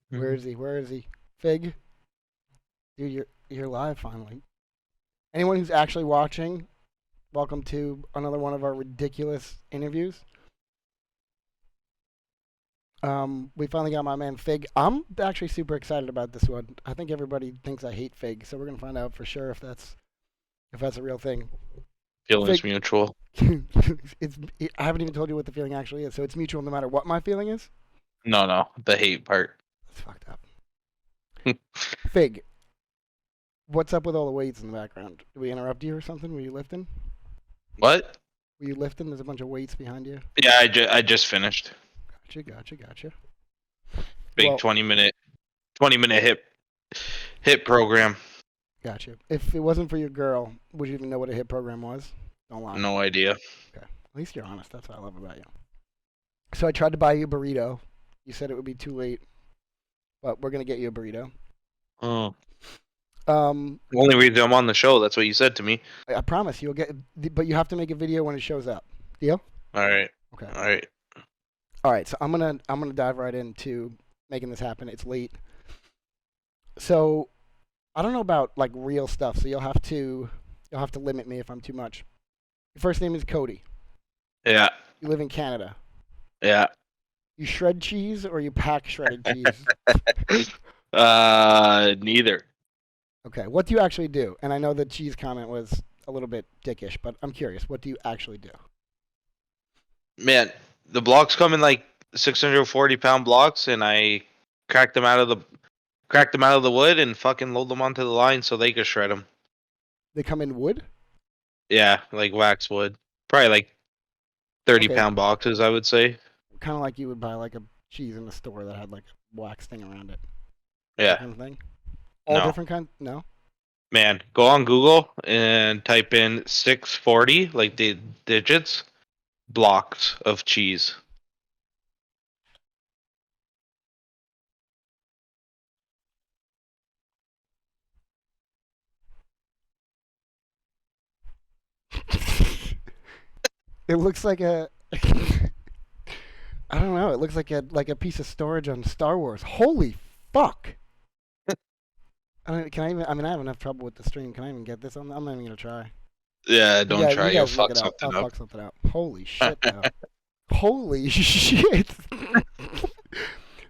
Where is he? Where is he? Phigg, dude, you're live finally. Anyone who's actually watching, welcome to another one of our ridiculous interviews. We finally got my man Phigg. I'm actually super excited about this one. I think everybody thinks I hate Phigg, so we're gonna find out for sure if that's a real thing. Feelings Phigg, mutual. it's I haven't even told you what the feeling actually is, so it's mutual no matter what my feeling is. No, the hate part. That's fucked up. Phigg, what's up with all the weights in the background? Did we interrupt you or something? Were you lifting? What? Were you lifting? There's a bunch of weights behind you. Yeah, I just finished. Gotcha. Big Well, 20 minute hip program. gotcha. If it wasn't for your girl, would you even know what a hit program was? Don't lie. No idea. Okay. At least you're honest. That's what I love about you. So I tried to buy you a burrito. You said it would be too late, but we're gonna get you a burrito. Oh. Um, The only reason I'm on the show, that's what you said to me. I promise you'll get, but you have to make a video when it shows up. Deal? Alright. Okay. Alright. All right. So I'm gonna dive right into making this happen. It's late. So I don't know about like real stuff. So you'll have to limit me if I'm too much. Your first name is Cody. Yeah. You live in Canada. Yeah. You shred cheese or you pack shredded cheese? Neither. Okay, what do you actually do? And I know the cheese comment was a little bit dickish, but I'm curious. What do you actually do? Man, the blocks come in like 640-pound blocks, and I crack them out of the wood and fucking load them onto the line so they can shred them. They come in wood? Yeah, like wax wood. Probably like 30 Okay, pound boxes, I would say. kind of like you would buy like a cheese in the store that had like a wax thing around it. That Yeah. kind of thing? All No. different kinds? No? Man, go on Google and type in 640, like the digits, blocks of cheese. It looks like a. I don't know. It looks like a piece of storage on Star Wars. Holy fuck! Can I even? I mean, I have enough trouble with the stream. Can I even get this? I'm not even gonna try. Yeah, don't You try. You'll guys look fuck it up. I'll something up. fuck something up. Holy shit, though. Holy shit.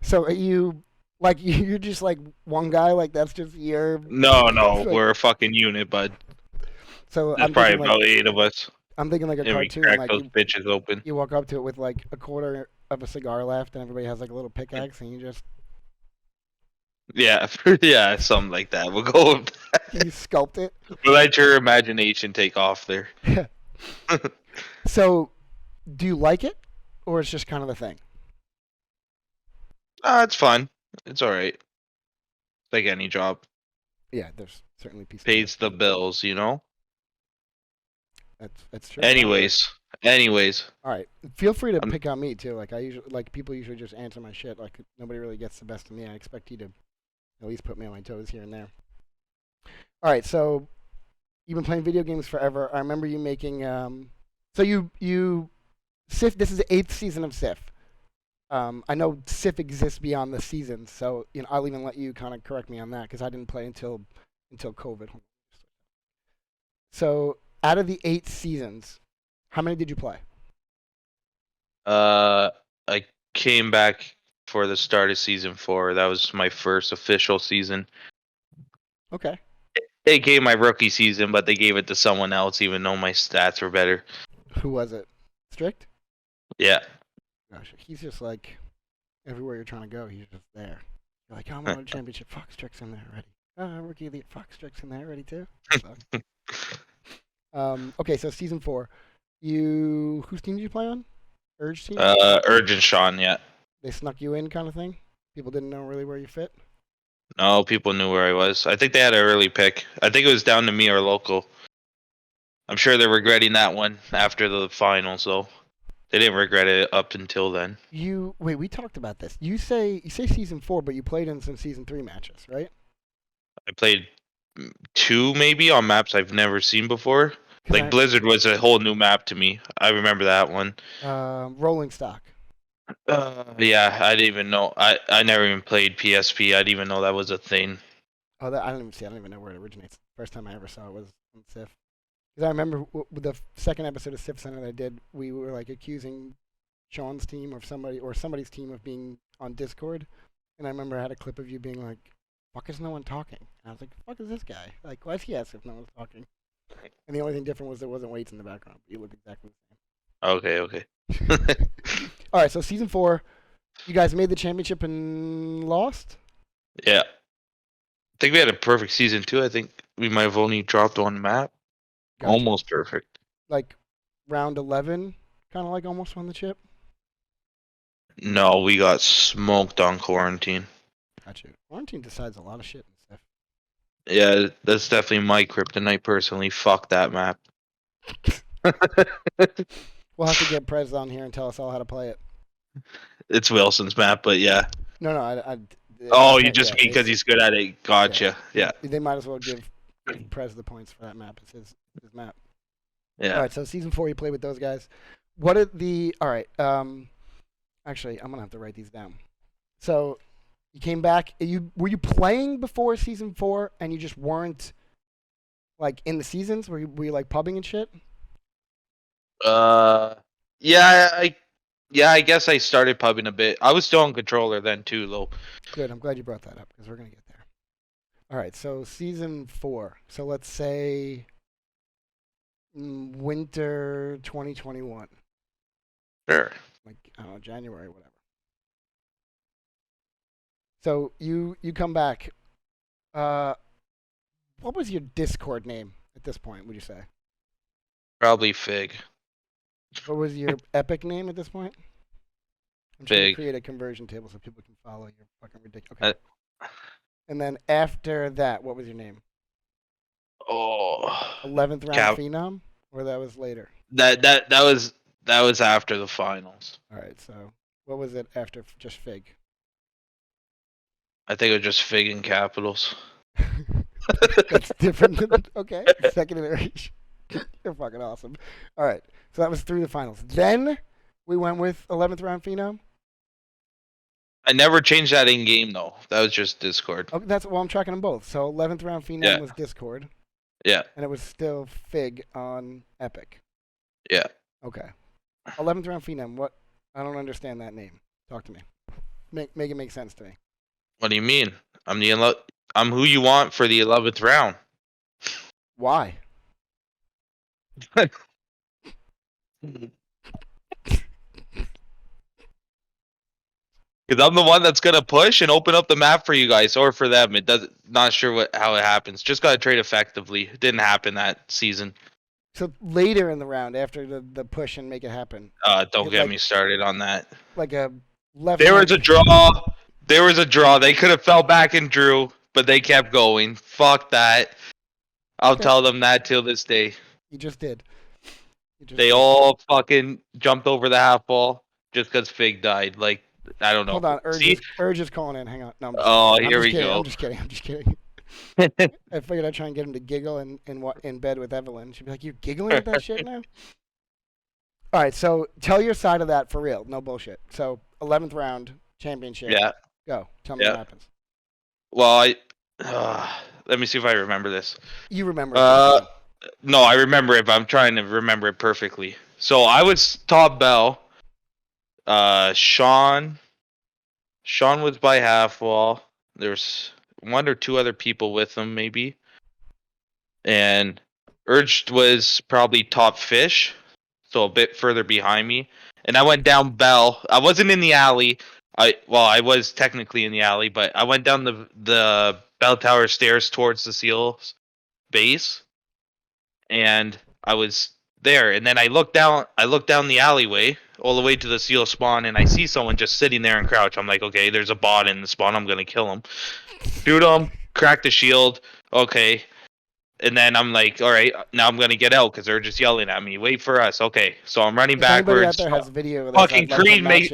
So are you like you're just like one guy? Like that's just your. No, Like, we're a fucking unit, bud. so There's probably about 8 of us, I'm thinking like a and we cartoon. crack Like those bitches open. you walk up to it with like a quarter of a cigar left, and everybody has like a little pickaxe, and you just Yeah, yeah, something like that. We'll go. you sculpt it. We'll let your imagination take off there. So do you like it, or it's just kind of the thing? It's fun. It's all right. Like any job, Yeah, there's certainly pieces. pays the bills, you know. That's true. Anyways, All right. Feel free to I'm, pick on me too. Like I usually like people usually just answer my shit. Like nobody really gets the best of me. I expect you to at least put me on my toes here and there. All right. So you've been playing video games forever. I remember you making so you SIF. This is the 8th season of SIF. I know SIF exists beyond the seasons, so I'll even let you kind of correct me on that because I didn't play until COVID. So out of the 8 seasons, how many did you play? I came back for the start of season 4. That was my first official season. Okay. They gave my rookie season, but they gave it to someone else, even though my stats were better. Who was it? Strict? Yeah. Gosh, he's just like everywhere you're trying to go, he's just there. You're like, oh, I'm on a championship. Fox Strick's in there already. Rookie of the Fox Strick's in there already too. So, okay, so season 4. Whose team did you play on? Urge team? Urgent Sean, yeah. They snuck you in, kind of thing. People didn't know really where you fit. No, people knew where I was. I think they had an early pick. I think it was down to me or local. I'm sure they're regretting that one after the finals, though. They didn't regret it up until then. Wait. We talked about this. You say season 4, but you played in some season 3 matches, right? I played 2 maybe on maps I've never seen before. Like I, Blizzard was a whole new map to me. I remember that one. Rolling stock. Yeah, I didn't even know. I never even played PSP. I didn't even know that was a thing. Oh, that I don't even see. I don't even know where it originates. First time I ever saw it was on SIF. Because I remember with the second episode of SIF Center that I did, we were like accusing Sean's team or somebody's team of being on Discord, and I remember I had a clip of you being like, "Fuck is no one talking?" And I was like, "Fuck is this guy? Like, why is he asking if no one's talking?" And the only thing different was there wasn't weights in the background. But you look exactly Okay, okay. the same. All right, so season 4, you guys made the championship and lost. Yeah. I think we had a perfect season too. I think we might have only dropped one map. Gotcha. Almost perfect. Like round 11, kind of like almost won the chip. No, we got smoked on quarantine. Gotcha. Quarantine decides a lot of shit and stuff. Yeah, that's definitely my kryptonite personally. Fuck that map. We'll have to get Prez on here and tell us all how to play it. It's Wilson's map, but yeah. No, Oh, you yeah, just mean because he's good at it. Gotcha. Yeah. They might as well give Prez the points for that map. It's his map. Yeah. All right, so season 4, you played with those guys. What are the? All right. Actually, I'm gonna have to write these down. So, you came back. Were you playing before season 4, and you just weren't like in the seasons? Were you like pubbing and shit? Uh, yeah, I guess I started pubbing a bit. I was still on controller then too, though. Good. I'm glad you brought that up because we're gonna get there. All right. So season 4. So let's say winter 2021. Sure. Like I don't know, January, whatever. So you come back. Uh, what was your Discord name at this point? Would you say? Probably Phigg. What was your Epic name at this point? I'm trying to Phigg. create a conversion table so people can follow your fucking ridiculous. Okay. And then after that, what was your name? Oh. 11th round phenom, or that was later? That was after the finals. All right. So what was it after just Phigg? I think it was just Phigg in capitals. That's different than okay. Second iteration. You're fucking awesome. All right. So that was through the finals. Then we went with 11th round phenom. I never changed that in game though. That was just Discord. Okay, I'm tracking them both. So 11th round phenom was Discord. Yeah. And it was still Phigg on Epic. Yeah. Okay. 11th round phenom. What? I don't understand that name. Talk to me. Make it make sense to me. What do you mean? I'm who you want for the 11th round. Why? Because I'm the one that's gonna push and open up the map for you guys, or for them. It does not sure how it happens. Just gotta trade effectively. It didn't happen that season. So later in the round, after the push and make it happen. Don't get me started on that. Like a left. There was a draw. There was a draw. They could have fell back and drew, but they kept going. Fuck that. I'll tell them that till this day. You just did. They all fucking jumped over the half ball just because Phigg died. Like, I don't know. Hold on, Urge is calling in. Hang on. No, here we go. I'm just kidding. I figured I'd try and get him to giggle in bed with Evelyn. She'd be like, "You giggling at that shit now?" All right, so tell your side of that for real. No bullshit. So 11th round championship. Yeah. Go. Tell me what happens. Well, let me see if I remember this. You remember? No, I remember it, but I'm trying to remember it perfectly. So I was top bell. Sean was by half wall. There's one or two other people with him, maybe. And Urged was probably top fish, so a bit further behind me. And I went down bell. I wasn't in the alley. I was technically in the alley, but I went down the bell tower stairs towards the seal's base, and I was there. And then I looked down the alleyway all the way to the seal spawn, and I see someone just sitting there and crouch. I'm like, okay, there's a bot in the spawn. I'm gonna kill him. Shoot him. Crack the shield. Okay. And then I'm like, all right, now I'm gonna get out because they're just yelling at me. Wait for us. Okay, so I'm running backwards. Out there has video. Fucking Creed makes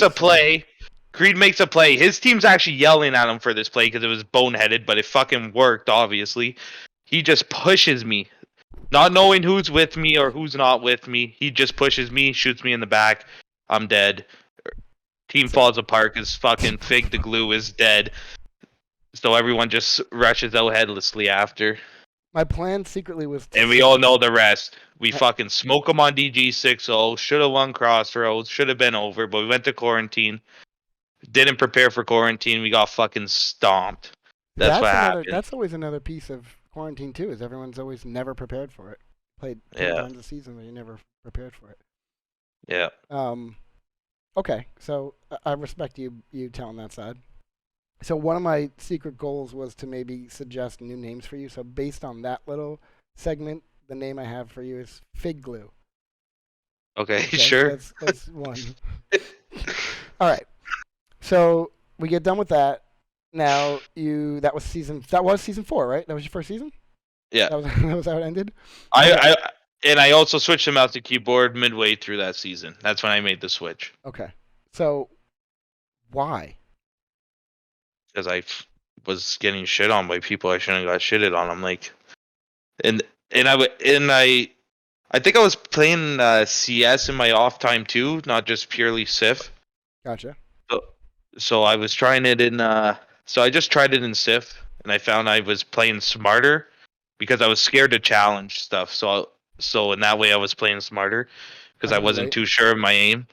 a play. Creed makes a play. His team's actually yelling at him for this play because it was boneheaded, but it fucking worked. Obviously, he just pushes me, not knowing who's with me or who's not with me. He just pushes me, shoots me in the back. I'm dead. Team So falls apart because fucking Phigg the glue is dead. So everyone just rushes out headlessly after. my plan secretly was to And we sit. all know the rest. We I- fucking smoke them on DG 6-0. Should have won Crossroads. Should have been over. But we went to quarantine. Didn't prepare for quarantine. We got fucking stomped. That's what happened. That's always another piece of quarantine too. Is everyone's always never prepared for it. Played 10 Yeah. times a season, but you never prepared for it. Yeah. Okay, so I respect you telling that side. So one of my secret goals was to maybe suggest new names for you. So based on that little segment, the name I have for you is Phigg Glue. Okay, Okay, sure. that's one. All right. So we get done with that. Now that was season 4, right? That was your first season? Yeah. That was how it ended? I also switched to mouse and keyboard midway through that season. That's when I made the switch. Okay. So why? Because was getting shit on by people I shouldn't have got shitted on. I'm like, and I think I was playing CS in my off time too, not just purely SIF. Gotcha. So, so I was trying it in. So I just tried it in SIF, and I found I was playing smarter because I was scared to challenge stuff. So in that way, I was playing smarter because I I can wasn't relate. too sure of my aim.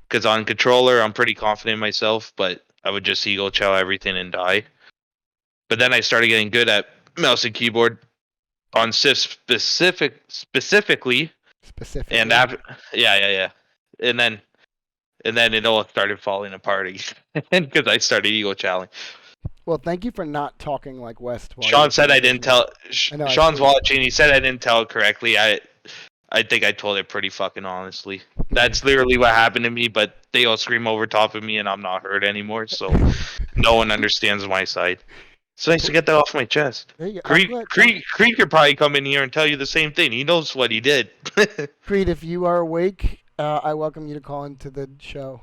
Because on controller, I'm pretty confident in myself, but I would just ego chow everything and die. But then I started getting good at mouse and keyboard on SIF specifically, and Specifically. after, yeah, and then it all started falling apart again because I started ego challenging. Well, thank you for not talking like West while you were Sean said I didn't transitioning. tell. I know, I Sean's see. watching. He said I didn't tell it correctly. I think I told it pretty fucking honestly. That's literally what happened to me. But they all scream over top of me, and I'm not heard anymore. So no one understands my side. So nice to get that off my chest. There you go. I'm Creek, glad. Creek, Creek could probably come in here and tell you the same thing. He knows what he did. Creed, if you are awake, I welcome you to call into the show.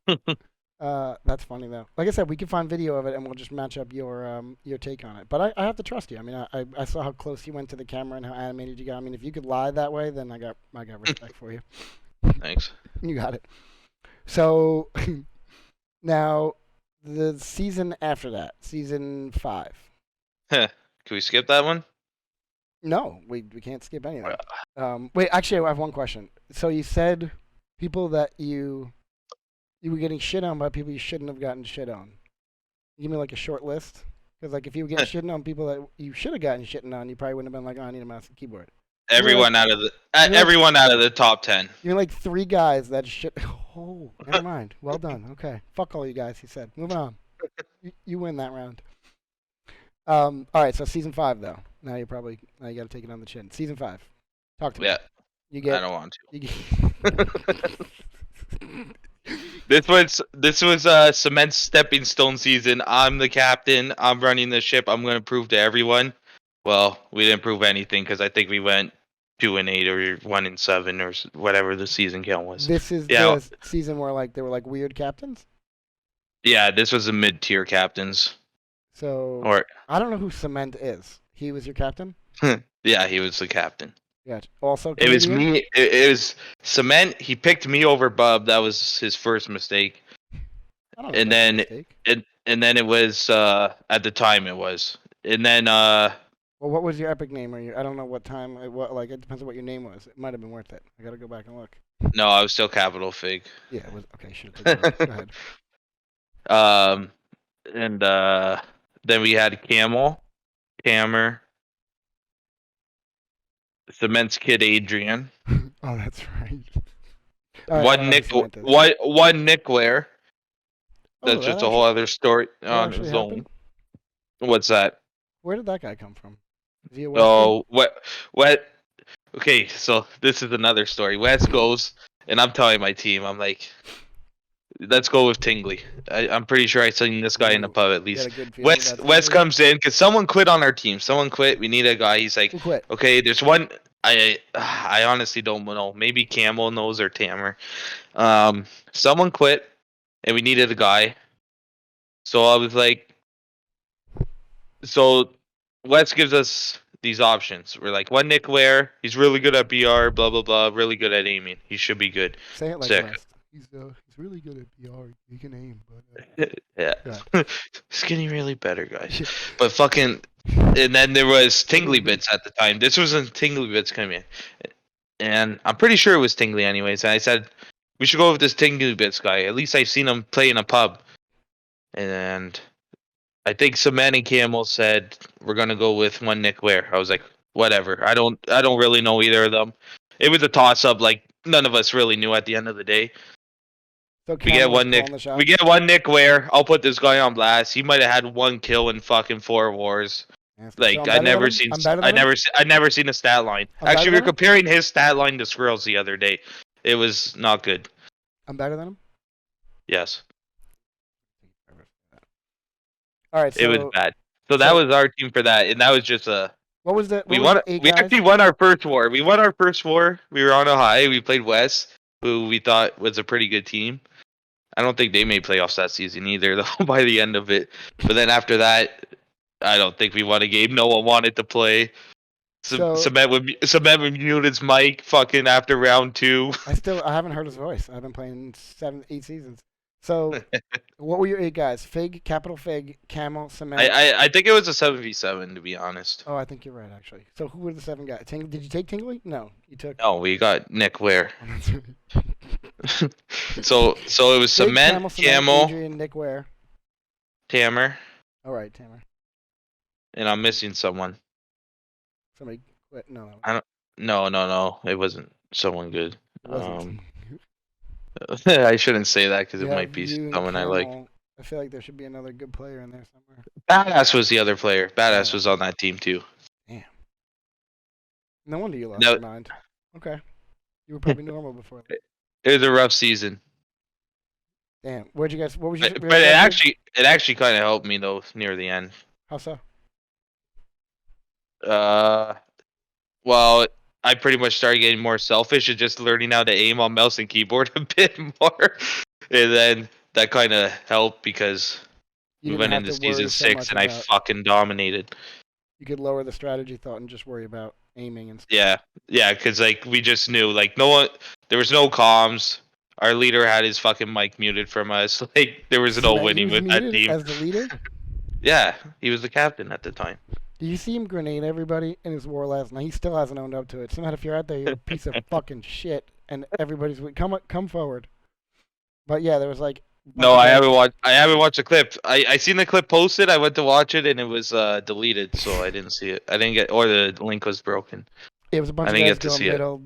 That's funny though. Like I said, we can find video of it and we'll just match up your take on it. But I have to trust you. I mean, I saw how close you went to the camera and how animated you got. I mean, if you could lie that way, then I got respect for you. Thanks. You got it. So now the season after that, season 5. Can we skip that one? No, we can't skip anything. Wait, actually, I have one question. So you said people that you were getting shit on by people you shouldn't have gotten shit on. Give me like a short list. Because like if you were getting shit on people that you should have gotten shitting on, you probably wouldn't have been like, oh, I need a mouse and keyboard. Everyone out of the top 10. You mean like 3 guys that shit. Oh, never mind. Well done. Okay. Fuck all you guys, he said. Moving on. You win that round. All right, so season 5 though. Now you got to take it on the chin. Season 5. Talk to me. Yeah, You get. I don't want You get to. This was Cement's stepping stone season. I'm the captain. I'm running the ship. I'm going to prove to everyone. Well, we didn't prove anything because I think we went 2-8 or 1-7 or whatever the season count was. This is Yeah, the season where like they were like weird captains. yeah. This was the mid-tier captains. So Or I don't know who Cement is. He was your captain. yeah, he was the captain. Gotcha. Also, It was Canadian? me. It was Cement. He picked me over Bub. That was his first mistake. I don't know if And that's a then mistake. and then it was at the time it was. And then Well, what was your epic name? I don't know what time. What like it depends on what your name was. It might have been worth it. I gotta go back and look. no, I was still Capital Phigg. Yeah, it was okay. Should have taken it. Go ahead. And then we had Camel, Cammer, Cement's kid Adrian, Oh, that's right. All right, I one don't know who Nick, Cement is. one Nick Ware. Oh, That's just a whole other story that on actually its own. happened? What's that? Where did that guy come from? Is he a West kid? Oh, what? Okay, so this is another story. West goes, and I'm telling my team, I'm like, let's go with Tingley. I'm pretty sure I seen this guy in the Ooh, pub at You got least. a good feeling about West Tingley? comes in because someone quit on our team. Someone quit. We need a guy. He's like, Who quit? okay, there's one. I honestly don't know. Maybe Campbell knows or Tamer. Someone quit, and we needed a guy. So I was like, so West gives us these options. We're like, one Nick Ware. He's really good at BR. Blah blah blah. Really good at aiming. He should be good. Say it like Sick. West. He's really good at PR. He can aim, but Yeah. God. It's getting really better, guys. But fucking, and then there was Tingly Bits at the time. This was when Tingly Bits came in, and I'm pretty sure it was Tingly anyways. And I said we should go with this Tingly Bits guy. At least I've seen him play in a pub. And I think Cement and Camel said we're gonna go with one Nick Ware. I was like, whatever. I don't really know either of them. It was a toss up. Like none of us really knew at the end of the day. So We Camel get was one calling Nick. the We shots. get one Nick Ware. I'll put this guy on blast. He might have had one kill in fucking 4 wars. So Like I'm better than him. I'm better than him. I never seen a stat line. I'm better Actually, we than were him. comparing his stat line to Squirrel's the other day. It was not good. I'm better than him. Yes, All right. it was So bad. So that was our team for that, and that was just a. what was the We what was won. the eight We guys? actually won our first war. We won our first war. We were on a high. We played West, who we thought was a pretty good team. I don't think they made playoffs that season either, though. By the end of it, but then after that, I don't think we won a game. No one wanted to play. So Cement would mute his mic fucking after round 2. I haven't heard his voice. I've been playing 8 seasons. So what were your 8 guys? Phigg, Capital Phigg, Camel, Cement. I think it was a 7v7 to be honest. Oh, I think you're right actually. So who were the 7 guys? Did you take Tingley? No, you took. No, we got Nick Ware. Oh, So it was Phigg, Cement, Cement, Camel, Adrian, Nick Ware. Tamer, All right, Tamer. and I'm missing someone. Somebody quit. No, No. It wasn't someone good. it wasn't. I shouldn't say that because it Yeah, might be you and someone I like. Camel. I feel like there should be another good player in there somewhere. Badass was the other player. Badass Yeah. was on that team too. Damn. No wonder you lost No, your mind. Okay. You were probably normal before. it was a rough season, Damn. Where'd you guys? What was your? but it actually kind of helped me though near the end. How so? Well, I pretty much started getting more selfish and just learning how to aim on mouse and keyboard a bit more, and then that kind of helped because You we didn't went have into to worry season so 6 much and I about. fucking dominated. You could lower the strategy thought and just worry about aiming and stuff. Yeah, because like we just knew like no one, there was no comms. Our leader had his fucking mic muted from us. Like there was no Cement, winning he was with that muted team. as the leader. Yeah, he was the captain at the time. Did you see him grenade everybody in his war last night? He still hasn't owned up to it. Somehow, if you're out there, you're a piece of fucking shit, and everybody's come forward. But yeah, there was like. No, I haven't watched. I haven't watched the clip. I seen the clip posted. I went to watch it and it was deleted, so I didn't see it. I didn't get, or the link was broken. It was a bunch I of didn't guys get to going see it. middle.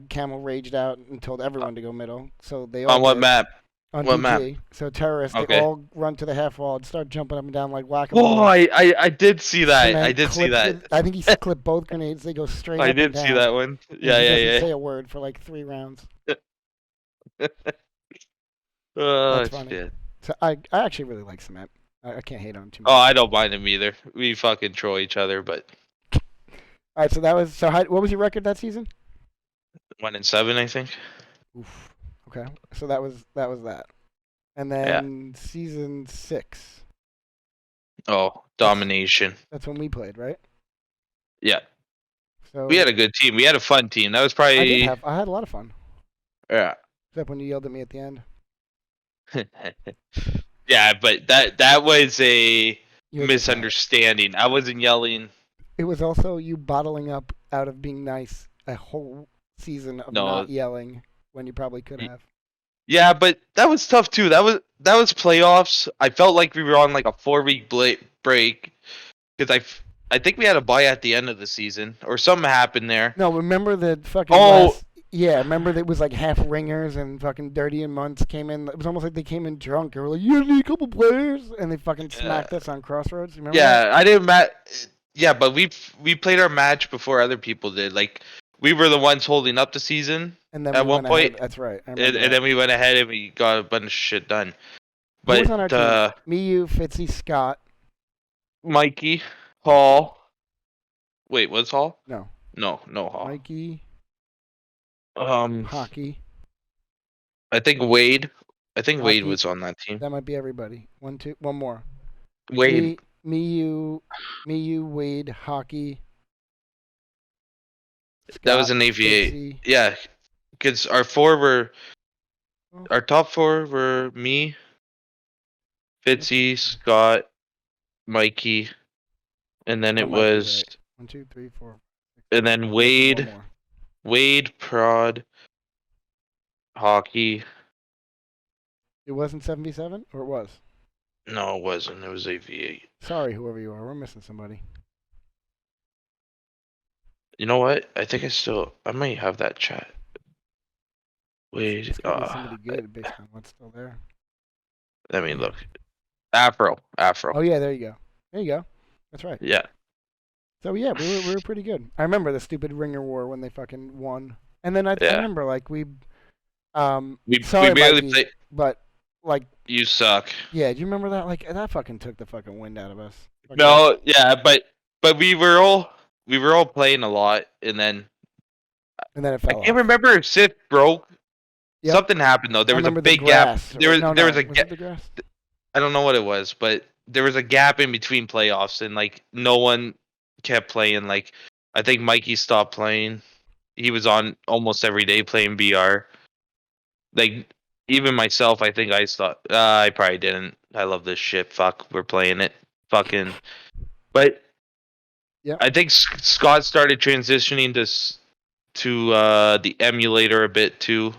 Camel raged out and told everyone to go middle, so they all On what did. map? On What DT. map? So terrorists, they Okay. all run to the half wall and start jumping up and down like whack-a-mole. Oh, I did see that. Cement I did see that. I think he clipped both grenades. They go straight I up did and see down. that one. And Yeah, he yeah, doesn't yeah. say a word for like 3 rounds. Oh That's funny. shit. So I actually really like Cement. I can't hate on him too Oh, much. I don't mind him either. We fucking troll each other, but All right, so what was your record that season? 1-7, I think. Oof. Okay, so that was that. And then season 6. Oh, domination. That's when we played, right? Yeah, So we had a good team. We had a fun team. That was probably I had a lot of fun. yeah. Except when you yelled at me at the end. Yeah, but that was a You had to misunderstanding. I wasn't yelling. It was also you bottling up out of being nice a whole season of No. not yelling when you probably could have. Yeah, but that was tough too. That was playoffs. I felt like we were on like a 4-week break because I think we had a bye at the end of the season or something happened there. No, remember the fucking yeah, remember that it was like half ringers and fucking Dirty and Munts came in. It was almost like they came in drunk. They were like, "You need a couple players," and they fucking smacked us on Crossroads. You remember? Yeah, that? I didn't Yeah, but we played our match before other people did. Like we were the ones holding up the season And then at we one went point. ahead. That's right. I And remember that. then we went ahead and we got a bunch of shit done. Who was on But our team? Me, you, Fitzy, Scott. Mikey, Hall. Wait, what's Hall? No. No Hall. Mikey. Hockey. Hockey. I think Wade. I think Wade Hockey. was on that team. That might be everybody. One more. Wade. Me, you, Wade, Hockey. Scott, That was an AVA. Fitzy. Yeah, because our 4 were Oh, Our top four were me, let's see. Fitzy, Scott, Mikey, and then Oh, it Mikey's was, right. 1, 2, 3, 4, 6, and 7. then We're missing one Wade, more. Prod, Hockey. It wasn't 7v7, or it was? No, it wasn't. It was a V8. Sorry, whoever you are. We're missing somebody. You know what? I think I might have that chat. It's Wade, got to be somebody good based on what's still there. let me look. Afro. Oh yeah, there you go. There you go. That's right. Yeah. So yeah, we were pretty good. I remember the stupid Ringer War when they fucking won, and then I Yeah. remember like we We sorry barely Mikey, played. but like You suck. yeah, do you remember that? Like that fucking took the fucking wind out of us. Fucking, No, yeah, but we were all playing a lot, and then and then it I fell can't off. remember if SIF broke. Yep, Something happened though. There I was a remember the big gap. grass. There Or, was no, there was no, a was it gap. the grass? I don't know what it was, but there was a gap in between playoffs, and like no one kept playing. Like I think Mikey stopped playing. He was on almost every day playing BR. Like even myself, I think I thought I probably didn't. I love this shit. Fuck, we're playing it. Fucking. But Yep. I think Scott started transitioning to the emulator a bit too.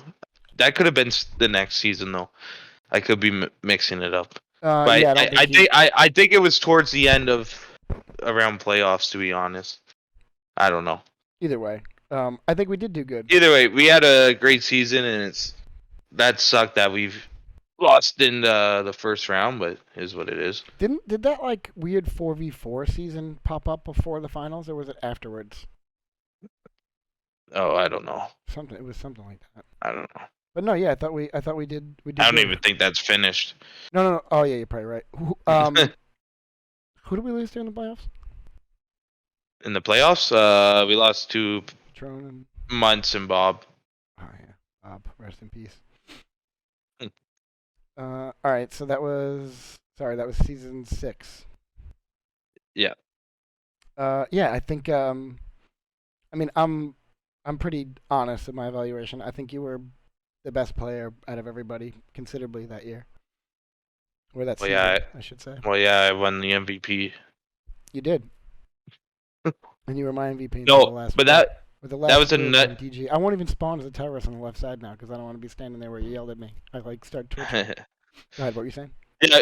That could have been the next season though. I could be mixing it up. But Yeah, I don't think I he. think I think it was towards the end of around playoffs. To be honest, I don't know. Either way, I think we did do good. Either way, we had a great season, and that sucked that we've lost in the first round, but is what it is. Did that like weird 4v4 season pop up before the finals, or was it afterwards? Oh, I don't know. Something. It was something like that. I don't know. But no, yeah, I thought we did I don't good. even think that's finished. No, no, no. Oh yeah, you're probably right. Who did we lose to in the playoffs? In the playoffs, we lost to Patron and Muntz and Bob. oh yeah, Bob, rest in peace. Hmm. All right, so that was season 6. Yeah. Yeah, I think I mean I'm pretty honest in my evaluation. I think you were the best player out of everybody considerably that year, or that Well, season, yeah. I should say. Well, yeah. I won the MVP. You did, and you were my MVP until the No, last. but vote. that With the that last was a move nut. on DG. I won't even spawn as a terrorist on the left side now because I don't want to be standing there where you yelled at me. I like start twitching. Go ahead, what were you saying? Yeah,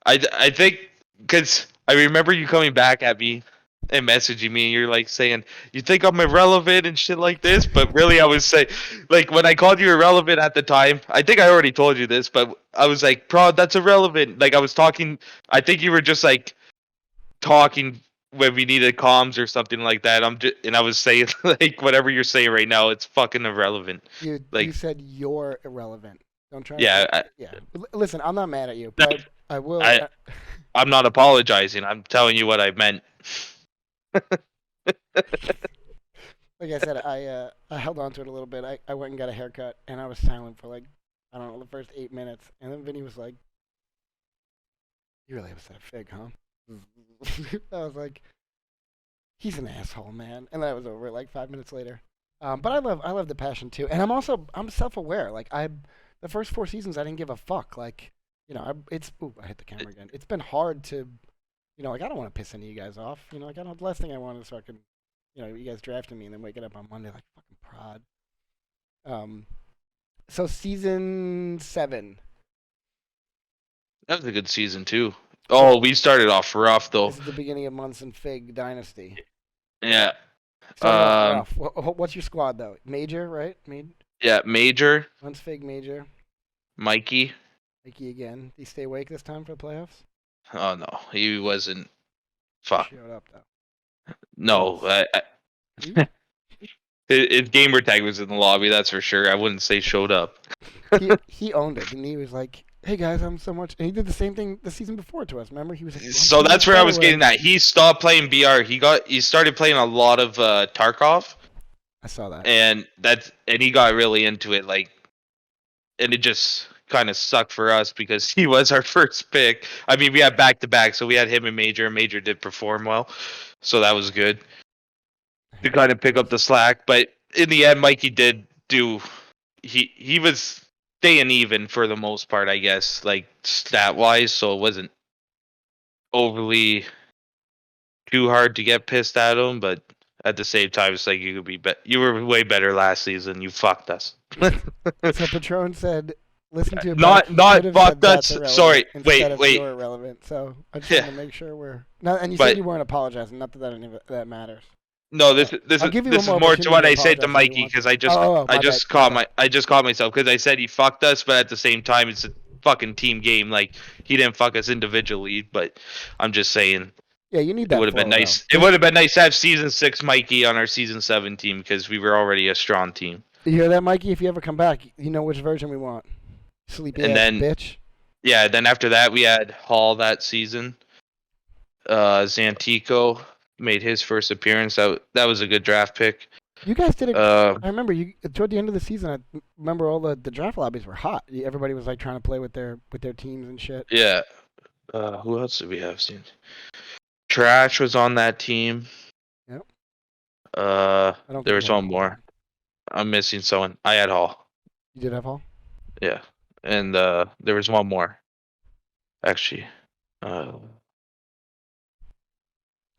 I think because I remember you coming back at me and messaging me, and you're like saying you think I'm irrelevant and shit like this, but really I was saying like when I called you irrelevant at the time, I think I already told you this, but I was like, "Bro, that's irrelevant." Like I was talking, I think you were just like talking when we needed comms or something like that. And I was saying like whatever you're saying right now, it's fucking irrelevant. You Like said you're irrelevant. Don't try yeah, to yeah. Listen, I'm not mad at you, but I will. I I'm not apologizing. I'm telling you what I meant. Like I said, I held on to it a little bit. I went and got a haircut, and I was silent for like I don't know the first 8 minutes, and then Vinny was like, "You really upset Phigg, huh?" I was like, "He's an asshole, man," and then I was over it like 5 minutes later. But I love the passion too, and I'm self-aware. Like the first 4 seasons I didn't give a fuck. Like I hit the camera again. It's been hard to, like I don't want to piss any of you guys off. Like I don't. The last thing I want is fucking, you guys drafting me and then waking up on Monday like fucking prod. So season 7. That was a good season too. Oh, we started off rough though. This is the beginning of Munson Phigg dynasty. Yeah. Started off rough. What's your squad though? Major, right? Yeah, Major, Munson Phigg, Major, Mikey. Mikey again. Did he stay awake this time for the playoffs? Oh no, he wasn't. He Fuck. showed up though. No, See? his gamer tag was in the lobby. That's for sure. I wouldn't say showed up. he owned it, and he was like, "Hey guys, I'm so much." And he did the same thing the season before to us. Remember, he was like, So that's where I was getting at. He stopped playing BR. He started playing a lot of Tarkov, I saw that. and he got really into it. Like, and it just kind of sucked for us because he was our first pick. I mean, we had back to back, so we had him and Major. And Major did perform well, so that was good to kind of pick up the slack. But in the end, Mikey did do. He was staying even for the most part, I guess, like stat wise. So it wasn't overly too hard to get pissed at him, but at the same time, it's like you could you were way better last season. You fucked us. So Patron said, "Listen to it back. not He could not have said fucked that's us. irrelevant Sorry, instead wait, of wait. you're irrelevant." So I just Yeah, wanted to make sure we're no. And you said but you weren't apologizing. Not that that matters. no, But I'll give you one this is more more to opportunity what to I said to apologize if you Mikey want because to. Oh, I my bad. just My caught bad. myself because I said he fucked us, but at the same time, it's a fucking team game. Like he didn't fuck us individually, but I'm just saying Yeah, you need it that would have been flow though. nice. It would have been nice to have season 6 Mikey on our season 7 team because we were already a strong team. You hear that, Mikey? If you ever come back, you know which version we want. Sleepy And ass then bitch. yeah, then after that we had Hall that season. Zantico made his first appearance. That was a good draft pick. You guys did it. Uh, I remember you toward the end of the season. I remember all the draft lobbies were hot. Everybody was like trying to play with their teams and shit. yeah. Who else did we have seen? Trash was on that team. Yep. I don't There think you was had one Hall. more. I'm missing someone. I had Hall. You did have Hall. Yeah, and there was one more. Actually, uh,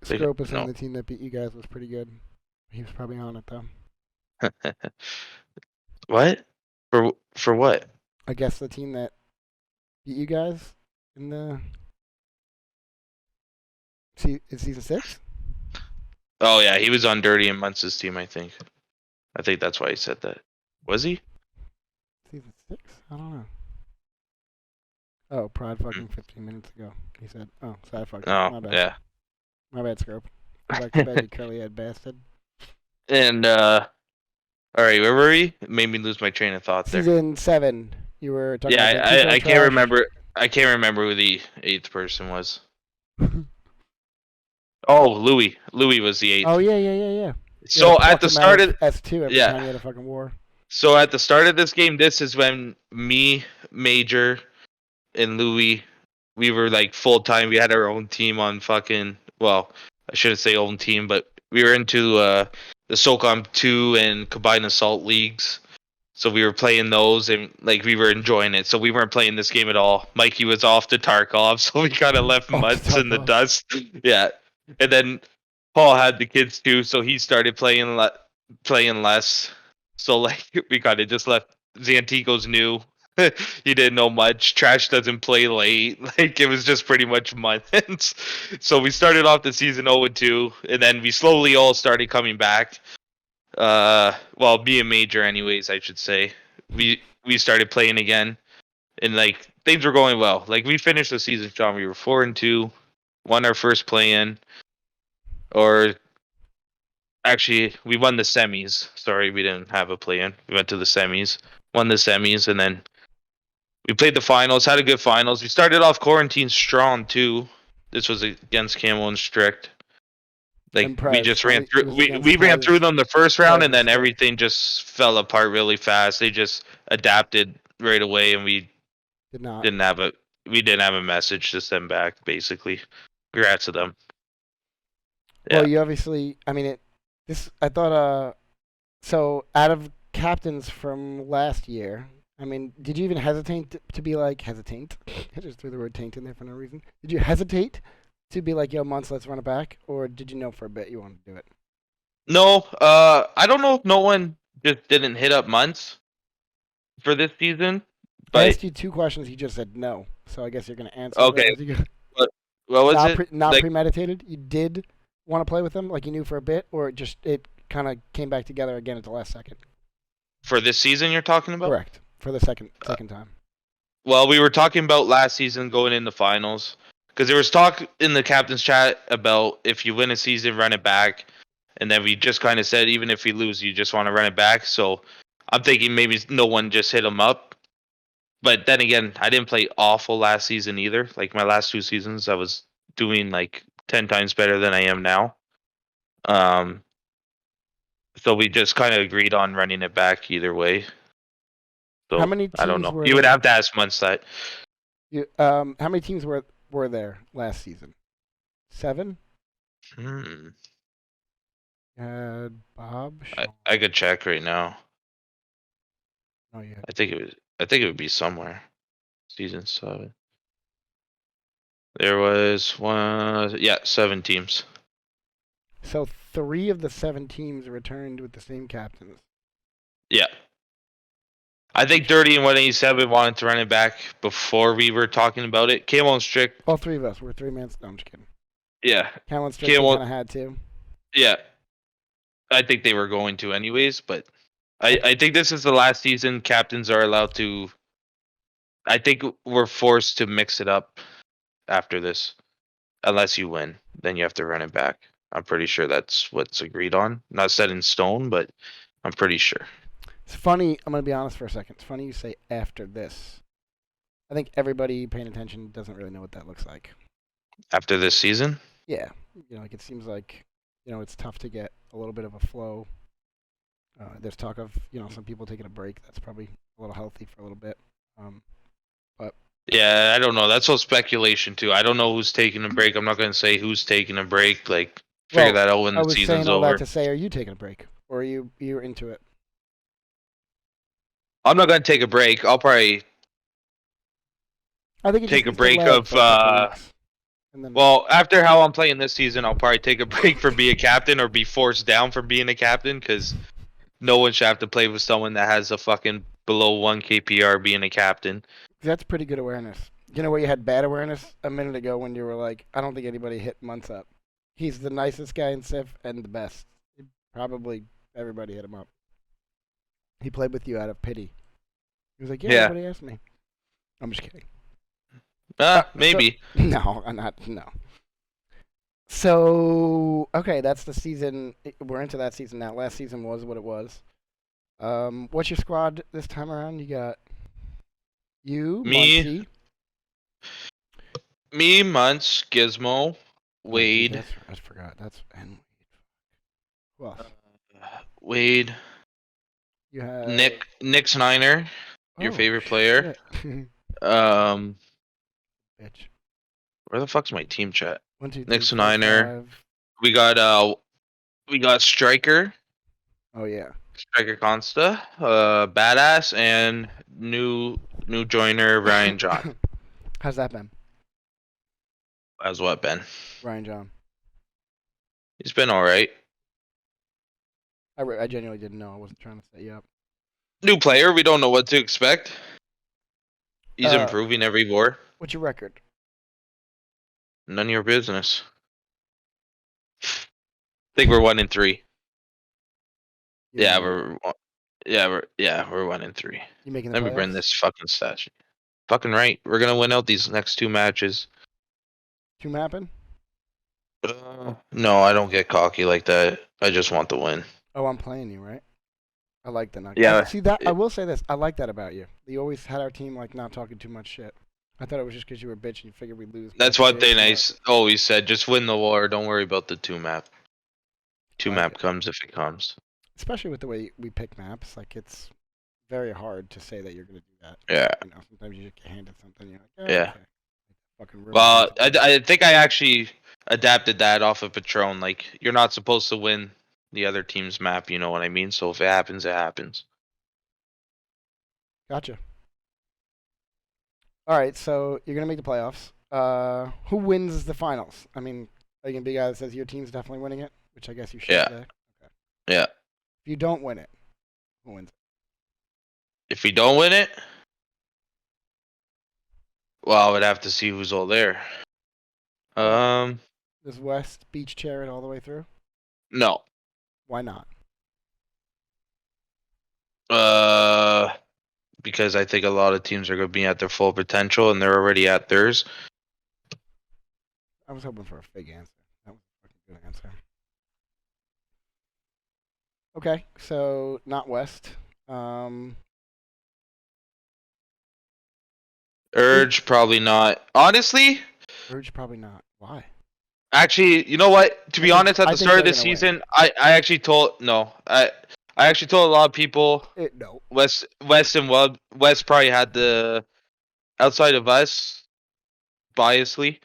Scrope saying no. the team that beat you guys was pretty good. He was probably on it though. What? For what? I guess the team that beat you guys in the in season 6. Oh yeah, he was on Dirty and Muntz's team. I think. I think that's why he said that. Was he? Season 6? I don't know. Oh, Pride fucking 15 minutes ago. He said, "Oh, so I fucked up. Oh My bad. yeah. My bad, Scrope. Go back to bed, you curly head bastard." And all right, where were we? It made me lose my train of thought there. Season 7. You were talking Yeah, about Zantico, I can't Trash. remember. I can't remember who the 8th person was. Oh, Louis. Louis was the 8th. Oh yeah. You had So to at pluck the him out start of of S2 every time yeah. you had a fucking war. So at the start of this game, this is when me, Major, and Louis, we were like full time. We had our own team on fucking. Well, I shouldn't say own team, but we were into the SOCOM 2 and Combined Assault leagues. So we were playing those and like we were enjoying it. So we weren't playing this game at all. Mikey was off to Tarkov, so we kind of left Off to Mutts in the Tarkov. dust. Yeah, and then Paul had the kids too, so he started playing less. So like we kind of just left. Zantico's new. He didn't know much. Trash doesn't play late. Like it was just pretty much months. So we started off the season 0-2, and then we slowly all started coming back. Well, me and Major, anyways, I should say. We started playing again, and like things were going well. Like we finished the season strong. We were 4-2, won our first play-in, or actually we won the semis. Sorry, we didn't have a play-in. We went to the semis, won the semis, and then we played the finals. Had a good finals. We started off quarantine strong too. This was against Camel and Strict. Like And we Prez. just Well, ran through it was we against ran through them the first round Prez and and then Strict. everything just fell apart really fast. They just adapted right away and Did not. didn't have a we didn't have a message to send back basically. Congrats to them. Well, Yeah. you obviously. I mean, this. I thought. So out of captains from last year, I mean, did you even hesitate to be like hesitate? I just threw the word taint in there for no reason. Did you hesitate to be like, "Yo, Months, let's run it back," or did you know for a bit you wanted to do it? No, I don't know if no one just didn't hit up months for this season, I but asked you 2 questions. You just said no, so I guess you're gonna answer them okay. as you go. What was Not it? not Like premeditated. You did want to play with them, like you knew for a bit, or it kind of came back together again at the last second. for this season you're talking about? Correct for the second time. Well, we were talking about last season going in the finals because there was talk in the captain's chat about if you win a season, run it back, and then we just kind of said even if we lose, you just want to run it back. So I'm thinking maybe no one just hit him up. But then again, I didn't play awful last season either. Like my last 2 seasons, I was doing like 10 times better than I am now. Um, so we just kind of agreed on running it back either way. How So many I don't teams know. were You would there? have to ask Munch that. How many teams were there last season? 7. Hmm. Bob. I could check right now. Oh yeah. I think it was. I think it would be somewhere. Season 7. There was one. Yeah, 7 teams. So 3 of the 7 teams returned with the same captains. Yeah. I think Dirty and 187 wanted to run it back before we were talking about it. Camo and Strick. All 3 of us were 3-man. No, I'm just kidding. Yeah. Callan Strickland Camo. kind of had to. Yeah. I think they were going to anyways, but I think this is the last season captains are allowed to. I think we're forced to mix it up after this. Unless you win, then you have to run it back. I'm pretty sure that's what's agreed on. Not set in stone, but I'm pretty sure. It's funny. I'm going to be honest for a second. It's funny you say after this. I think everybody paying attention doesn't really know what that looks like. After this season? Yeah. Like it seems like, it's tough to get a little bit of a flow. There's talk of, some people taking a break. That's probably a little healthy for a little bit. But Yeah, I don't know. That's all speculation too. I don't know who's taking a break. I'm not going to say who's taking a break. Like, figure that out when I the was season's saying all over. that to say, are you taking a break? Or are you're into it? I'm not going to take a break. I'll probably I think it just take a needs to break lag of. for a couple weeks. And then Well, after how I'm playing this season, I'll probably take a break from being a captain or be forced down from being a captain because no one should have to play with someone that has a fucking below 1 KPR being a captain. that's pretty good awareness. You know where you had bad awareness a minute ago when you were like, I don't think anybody hit months up. He's the nicest guy in SIF and the best. Probably everybody hit him up. He played with you out of pity. He was like, yeah, Yeah. everybody asked me. I'm just kidding. Maybe. So, no, I'm not. No. So okay, that's the season. We're into that season now. Last season was what it was. What's your squad this time around? You got you, Me, Muncie. Muntz, Gizmo, Wade. Oh, dude, I forgot. That's and Wade. Who else? Wade. You have Nick's Niner, your favorite player. Shit. Um, Bitch. where the fuck's my team chat? 1, 2, 3, Nick's 4, Niner. 5. We got Striker. Oh yeah. Striker Consta, badass, and new joiner Ryan John. How's that been, As what, Ben? Ryan John? He's been all right. I genuinely didn't know. I wasn't trying to set you up. New player. We don't know what to expect. He's improving every war. What's your record? None of your business. I think we're 1-3. Yeah, we're 1-3. You making the Let me playoffs? bring this fucking stat sheet. Fucking right. We're gonna win out these next 2 matches. 2 mapping? No, I don't get cocky like that. I just want the win. Oh, I'm playing you, right? I like the knock. Yeah. See that? I will say this. I like that about you. You always had our team like not talking too much shit. I thought it was just because you were a bitch and you figured we'd lose. That's one thing I always said. Just win the war. Don't worry about the 2 map. 2 map comes if it comes. Especially with the way we pick maps, like it's very hard to say that you're gonna do that. Yeah. Sometimes you just get handed something. You're like, oh, Yeah. okay. Fucking Well, I think I actually adapted that off of Patron. Like, you're not supposed to win the other team's map, you know what I mean? So if it happens, it happens. Gotcha. All right, so you're gonna make the playoffs. Who wins the finals? I mean, are you gonna be a guy that says your team's definitely winning it? Which I guess you should Yeah. say. Okay. Yeah. If you don't win it, who wins it? If we don't win it, well, I would have to see who's all there. Does West beach chair it all the way through? No. Why not? Because I think a lot of teams are going to be at their full potential, and they're already at theirs. I was hoping for a Phigg answer. That was a fucking good answer. Okay, so not West. Urge, probably not. Honestly, Urge probably not. Why? actually, you know what? To be honest, at I the think start of they're this gonna win. season, I actually told I actually told a lot of people No. West and West probably had the outside of us, biasly.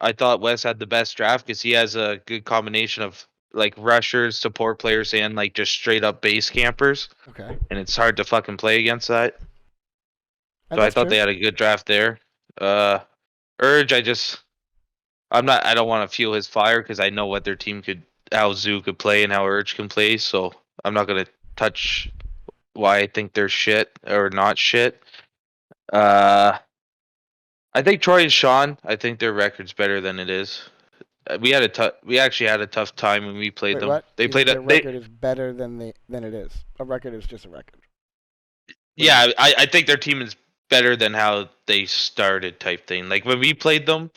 I thought West had the best draft because he has a good combination of like rushers, support players, and like just straight up base campers, Okay. and it's hard to fucking play against that. So I That's thought true. they had a good draft there. Uh, Urge, I don't want to fuel his fire because I know what their team could, how Zoo could play and how Urge can play. So I'm not gonna touch why I think they're shit or not shit. Uh, I think Troy and Sean. I think their record's better than it is. We actually had a tough time when we played Wait, them. what? They You think played their it. They record is better than it is? A record is just a record. What do you mean? Yeah, I think their team is better than how they started type thing. Like when we played them,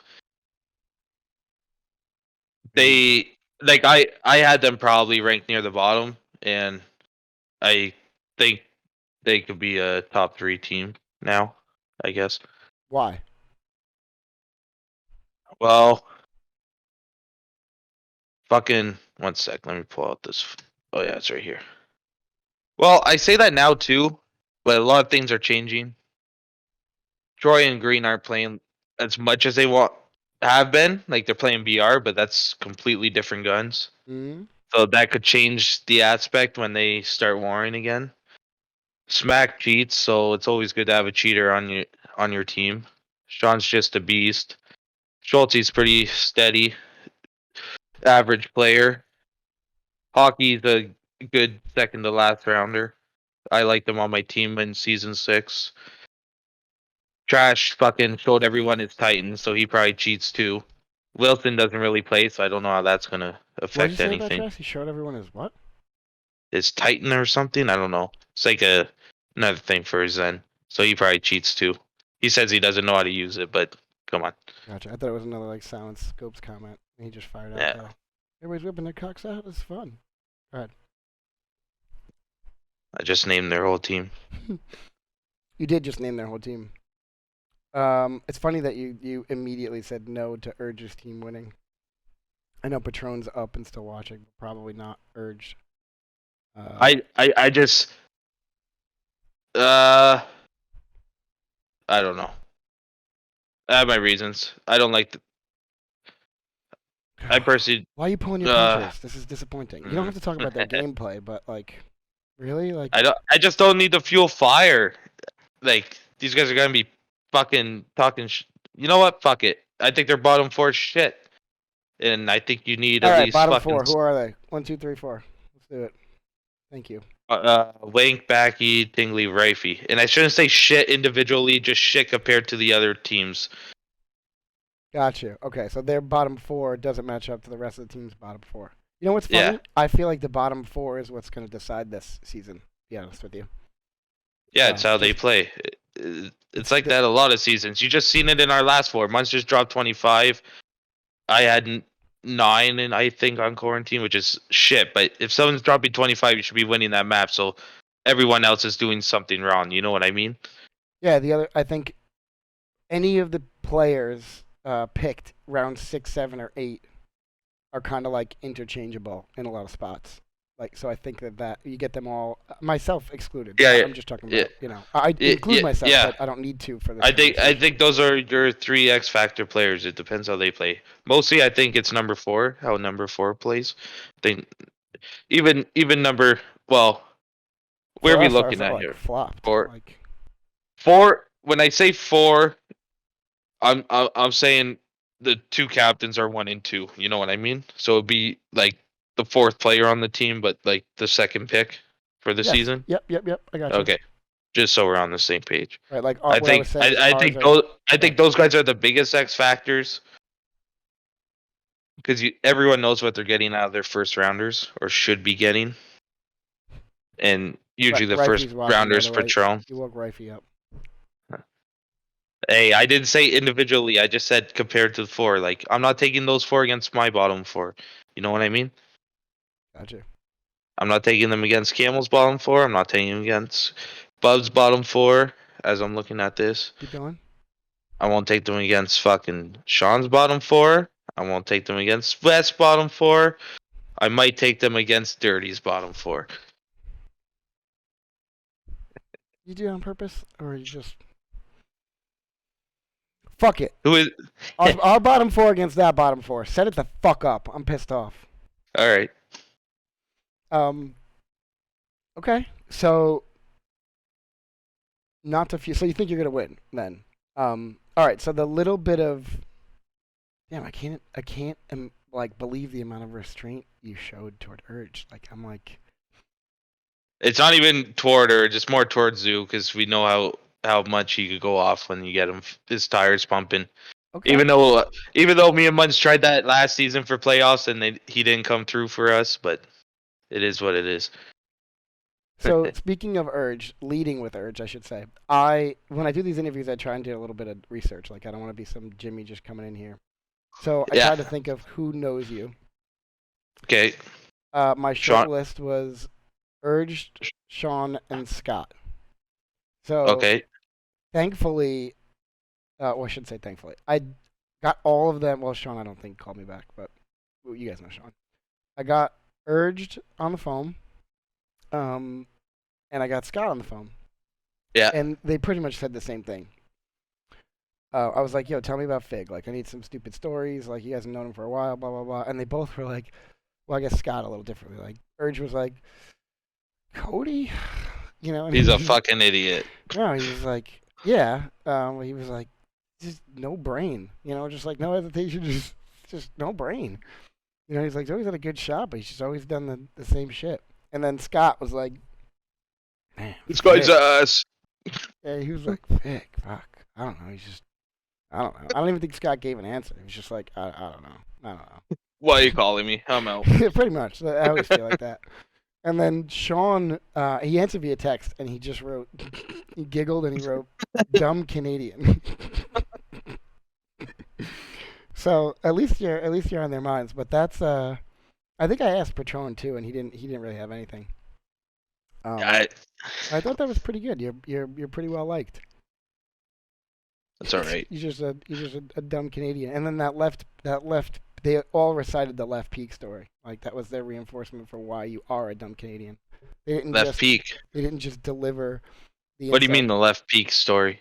Mm. they like I had them probably ranked near the bottom, and I think they could be a top 3 team now, I guess. Why? Well, fucking one sec, let me pull out this. Oh yeah, it's right here. Well, I say that now too, but a lot of things are changing. Troy and Green aren't playing as much as they want have been. Like they're playing BR, but that's completely different guns. Mm. So that could change the aspect when they start warring again. Smack cheats, so it's always good to have a cheater on your team. Sean's just a beast. Schulte's pretty steady, average player. Hockey's a good second to last rounder. I liked him on my team in season 6. Trash fucking showed everyone his Titan, so he probably cheats too. Wilson doesn't really play, so I don't know how that's gonna What did you affect say about anything. Trash? He showed everyone his what? His Titan or something? I don't know. It's like another thing for his Zen. So he probably cheats too. He says he doesn't know how to use it, but come on. Gotcha. I thought it was another like Silent Scopes comment. He just fired out Yeah. there. Everybody's whipping their cocks out. It's fun. Go ahead. I just named their whole team. You did just name their whole team. It's funny that you immediately said no to Urge's team winning. I know Patron's up and still watching, but probably not Urge. I just uh I don't know. I have my reasons. I don't like I personally Why are you pulling your uh punches? This is disappointing. You don't have to talk about their gameplay, but like, really, like, I just don't need to fuel fire. Like these guys are gonna be fucking talking. You know what? Fuck it. I think they're bottom 4 shit, and I think you need all at right, least bottom fucking four. Who are they? 1, 2, 3, 4. Let's do it. Thank you. Wank, Backy, Tingley, Rifey. And I shouldn't say shit individually, just shit compared to the other teams. Gotcha. Okay, so their bottom 4 doesn't match up to the rest of the team's bottom 4. You know what's Yeah, funny? I feel like the bottom 4 is what's going to decide this season. To be honest with you. yeah, it's how they Just play. It's like the, that a lot of seasons. You just seen it in our last 4. Munsters dropped 25. I had 9, and I think on quarantine, which is shit. But if someone's dropping 25, you should be winning that map. So everyone else is doing something wrong. You know what I mean? yeah. The other, I think, any of the players picked round 6, 7, or 8 are kind of like interchangeable in a lot of spots. Like, so I think that you get them all, myself excluded. Yeah, I'm just talking yeah, about, I include yeah, myself, yeah. but I don't need to for this I conversation. think those are your 3 X factor players. It depends how they play. Mostly, I think it's number 4, how number 4 plays. I think even number, well, where are For we us, ours looking are at like here? flopped. 4, Like, 4. When I say 4, I'm saying the 2 captains are 1 and 2. You know what I mean? So it'd be like the 4th player on the team, but like the second pick for the yes, season. yep. I got you. Okay, just so we're on the same page. Right, like what I was saying is ours are. I Right. think those guys are the biggest X factors because everyone knows what they're getting out of their first rounders or should be getting, and usually the first Rifey's watching, by rounders the way. Patron. You woke Rifey up. Hey, I didn't say individually. I just said compared to the 4. Like I'm not taking those 4 against my bottom 4. You know what I mean? Gotcha. I'm not taking them against Camel's bottom 4. I'm not taking them against Bub's bottom 4. As I'm looking at this, Keep going. I won't take them against fucking Sean's bottom 4. I won't take them against West's bottom 4. I might take them against Dirty's bottom 4. You do it on purpose, or you just fuck it? Who is? Our bottom 4 against that bottom 4. Set it the fuck up. I'm pissed off. All right. Um. Okay. So not to. So you think you're gonna win then? All right. So the little bit of damn, I can't like believe the amount of restraint you showed toward Urge. Like I'm like, It's not even toward her, just more towards Zoo, because we know how much he could go off when you get him his tires pumping. okay. Even though me and Muns tried that last season for playoffs and he didn't come through for us, but it is what it is. So speaking of Urge, leading with Urge, I should say. When I do these interviews, I try and do a little bit of research. Like I don't want to be some Jimmy just coming in here. So I Yeah. tried to think of who knows you. Okay. My short Sean. list was Urge, Sean, and Scott. So Okay. thankfully, well, I shouldn't say thankfully. I got all of them. Well, Sean, I don't think called me back, but well, you guys know Sean. I got Urged on the phone, um, and I got Scott on the phone, Yeah. and they pretty much said the same thing. I was like, "Yo, tell me about Phigg. Like, I need some stupid stories. Like, you guys have known him for a while, blah blah blah." And they both were like, "Well, I guess Scott a little differently." Like, Urge was like, "Cody," you know, and He's a fucking idiot. no, he was like, "Yeah." He was like, "Just no brain, you know, just like no hesitation, just no brain." You know, he's like, he's always had a good shot, but he's just always done the same shit. And then Scott was like, "Man, This guy's Phigg." ass. Yeah, he was like, "Phigg, fuck, I don't know." He's just I don't know. I don't even think Scott gave an answer. He was just like, I don't know. I don't Why are you calling me? I'm out. know. Pretty much. I always feel like that. And then Sean, he answered via text, and he just wrote, he giggled, and he wrote, "Dumb Canadian." So at least you're on their minds. But that's I think I asked Patron too, and he didn't really have anything. I, I thought that was pretty good. You're pretty well liked. that's all right. You're just a dumb Canadian. And then that left they all recited the left peak story. Like that was their reinforcement for why you are a dumb Canadian. Left peak. They didn't just deliver the What do you insult. mean the left peak story?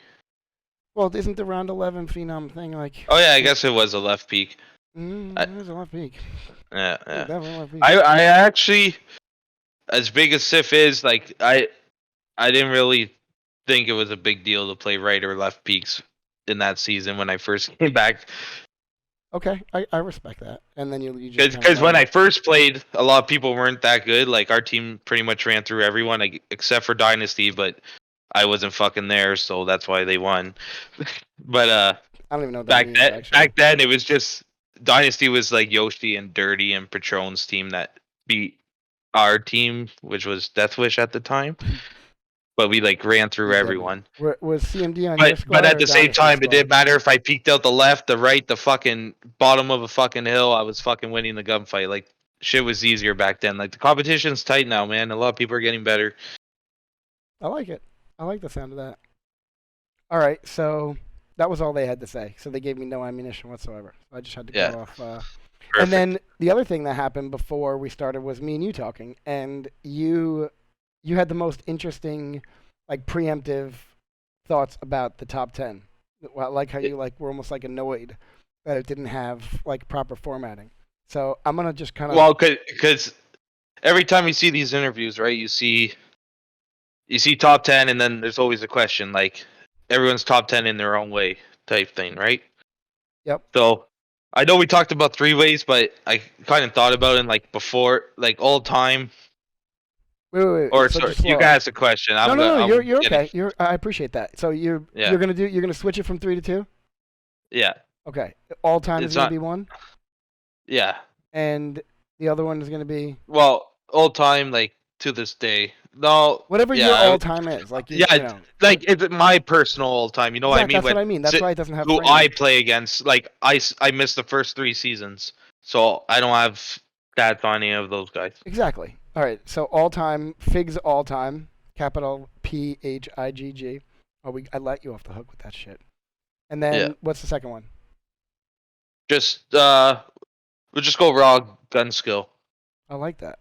Well, isn't the round 11 phenom thing like? Oh yeah, I guess it was a left peak. I, It was a left peak. yeah, It was yeah. definitely a left peak. I actually, as big as SIF is, like I didn't really think it was a big deal to play right or left peaks in that season when I first came back. Okay, I respect that. And then you just kind of Because when learn. I first played, a lot of people weren't that good. Like our team pretty much ran through everyone except for Dynasty, but I wasn't fucking there, so that's why they won. But I don't even know what that means actually. back then it was just Dynasty was like Yoshi and Dirty and Patron's team that beat our team, which was Deathwish at the time. But we like ran through You get me. everyone. Was CMD on your But squad at or the same Dynasty time, it squad? didn't matter if I peeked out the left, the right, the fucking bottom of a fucking hill. I was fucking winning the gunfight. Like shit was easier back then. Like the competition's tight now, man. A lot of people are getting better. I like it. I like the sound of that. All right, so that was all they had to say. So they gave me no ammunition whatsoever. I just had to Yeah, go off. And perfect. then the other thing that happened before we started was me and you talking, and you had the most interesting, like preemptive thoughts about the top 10. Well, I like how you like were almost like annoyed that it didn't have like proper formatting. So I'm gonna just kind of Well, because every time you see these interviews, right, you see top 10, and then there's always a question like everyone's top 10 in their own way type thing, right? yep. So I know we talked about three ways, but I kind of thought about it like before, like all time. Or So sorry, just you slow can up. ask a question. No, no, no. I'm You're getting okay. I appreciate that. So yeah, you're gonna switch it from 3 to 2. yeah. Okay. All time is It's gonna not be one, yeah. and the other one is gonna be Well, all time like to this day. No, whatever your yeah, all time is. Like you yeah. know. Like it's my personal all time. You know what I Exactly. mean? That's what When I mean. That's why it doesn't have who I framing. play against, like I missed the first three seasons, so I don't have stats on any of those guys. Exactly. All right. So all time, Figs all time, capital Phigg. Oh, I let you off the hook with that shit. And Yeah, then what's the second one? just we'll just go raw gun skill. I like that.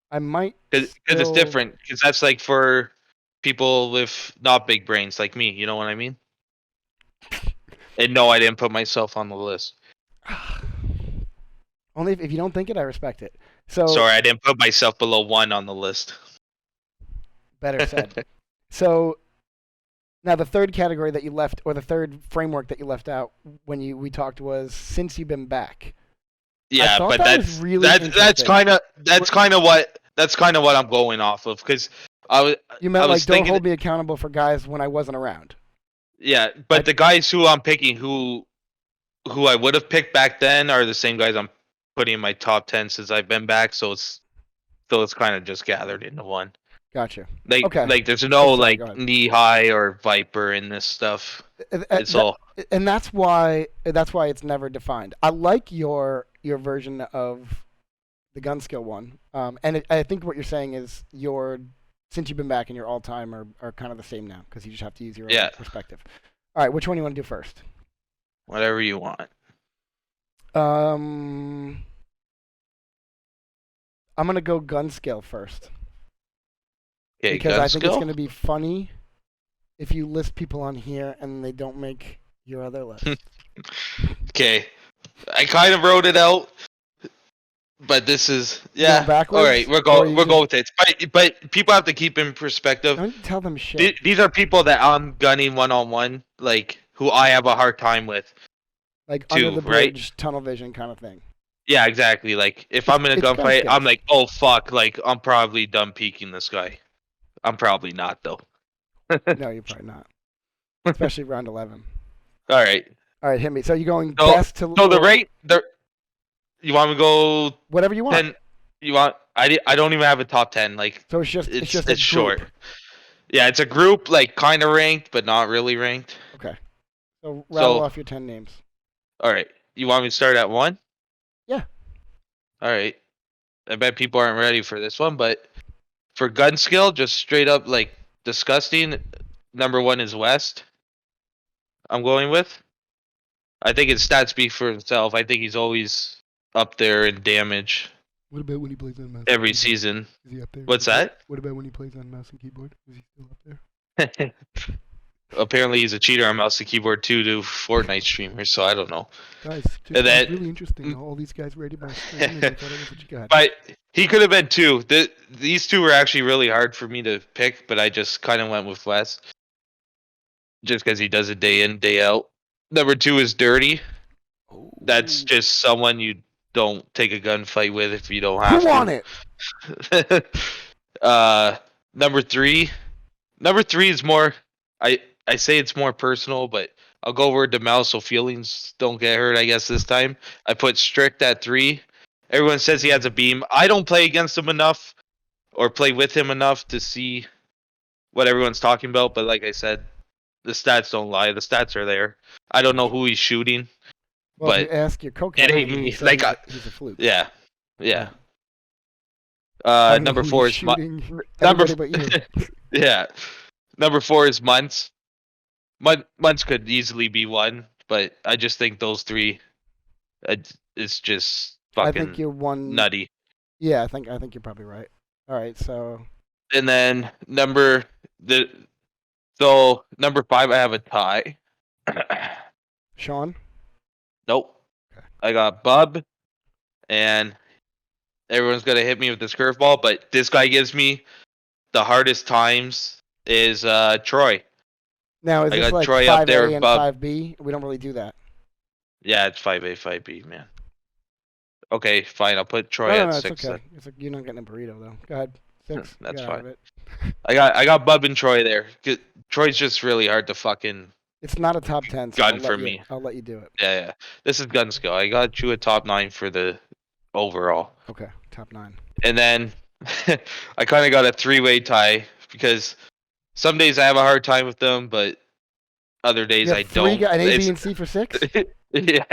I might Because it's still. different. Because that's like for people with not big brains like me. You know what I mean? And no, I didn't put myself on the list. Only if you don't think it, I respect it. So Sorry, I didn't put myself below 1 on the list. better said. So now the third category that you left, or the third framework that you left out when we talked was since you've been back. I Yeah, thought but that was really that's interesting. kind of what I'm going off of, because You I meant like was don't thinking, hold me accountable for guys when I wasn't around. yeah, I but the guys who I'm picking, who I would have picked back then, are the same guys I'm putting in my top 10 since I've been back. So it's kind of just gathered into one. gotcha. Like Okay. like there's Oh, no sorry. Go like ahead. knee high or viper in this stuff. It's all And that's why it's never defined. I like your version of the gun skill one. I think what you're saying is since you've been back and your all time are kind of the same now because you just have to use your own yeah, perspective. All right, which one do you want to do first? whatever you want. Um, I'm gonna go gun skill first Okay, because gun I think it's skill. gonna be funny if you list people on here and they don't make your other list. Okay, I kind of wrote it out, but this is You going All right, backwards, we're or go you we're just go with it. But people have to keep in perspective. don't tell them shit? These are people that I'm gunning 1-on-1, like who I have a hard time with Like under too, the right? bridge, tunnel vision kind of thing. Yeah, exactly. Like if I'm in a It's gun gunfight, I'm skills. like, oh fuck, like I'm probably done peeking this guy. I'm probably not though. No, you're probably not, especially round 11. All right. All right, hit me. So you going So best to so the or rate the you want me to go whatever you want. 10? You want I don't even have a top 10. Like So it's just a it's group. short. Yeah, it's a group, like kind of ranked but not really ranked. Okay. So rattle So off your 10 names. all right. You want me to start at 1? Yeah. All right. I bet people aren't ready for this one, but for gun skill, just straight up like disgusting. Number 1 is West. I'm going with. I think his stats speak for himself. I think he's always up there in damage What about when he plays on mouse and every keyboard? season. Is he up there? What's that? What about when he plays on mouse and keyboard? Is he still up there? Apparently, he's a cheater on mouse and keyboard too to Fortnite streamers. So I don't know. Guys, And it's then, really interesting. All these guys rated my stream, and they thought I was a god. but he could have been 2. These 2 were actually really hard for me to pick, but I just kind of went with West, just because he does it day in, day out. Number 2 is Dirty. That's just someone you don't take a gunfight with if you don't have Who to. won it? Number 3. Number 3 is more. I say it's more personal, but I'll go word to mouth so feelings don't get hurt. I guess this time I put Strict at 3. Everyone says he has a beam. I don't play against him enough or play with him enough to see what everyone's talking about. But like I said, the stats don't lie. The stats are there. I don't know who he's shooting, Well, if you but ask your it co-captain, ain't he me. said Like, he's a fluke. yeah, yeah. I don't know Number who 4 he's is shooting. number. Everybody but you. Yeah. Number 4 is Munts. Munts could easily be 1, but I just think those 3, it's just I think fucking you're one. nutty. Yeah, I think you're probably right. All right, so And then number 5, I have a tie. Sean. Nope. Okay. I got Bub, and everyone's gonna hit me with this curveball, but this guy gives me the hardest times is Troy. Now, is I this got like Troy up there 5A with and Bub. 5B? We don't really do that. Yeah, it's 5A, 5B, man. Okay, fine. I'll put Troy No, at it's 6 okay. then. It's like you're not getting a burrito though. Go ahead. 6. That's Get out of fine. it. I got Bub and Troy there. Troy's just really hard to fucking It's not a top 10, so gun for me. I'll let you do it. Yeah. This is gun skill. I got you a top 9 for the overall. Okay, top 9. And then I kind of got a 3-way tie because some days I have a hard time with them, but other days You I have 3 don't. an A, B, and C for 6? Yeah.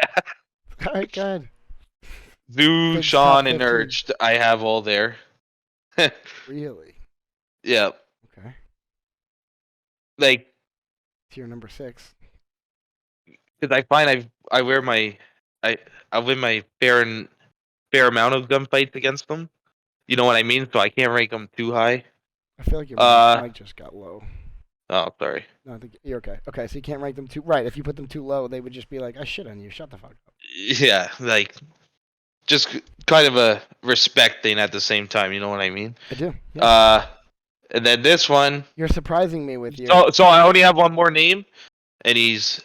All right, good. Zoo, Figg's Sean, top and 15. Urged, I have all there. Really? Yeah. Okay. Like, Tier number 6. because I find I wear my I win my fair amount of gunfights against them. You know what I mean? So I can't rank them too high. I feel like your mic just got low. Oh, sorry. No, I think you're okay. Okay, so you can't rank them too right. If you put them too low, they would just be like, "I shit on you. Shut the fuck up." Yeah, like just kind of a respect thing at the same time. You know what I mean? I do. Yeah. And then this one. You're surprising me with your. So I only have one more name, and he's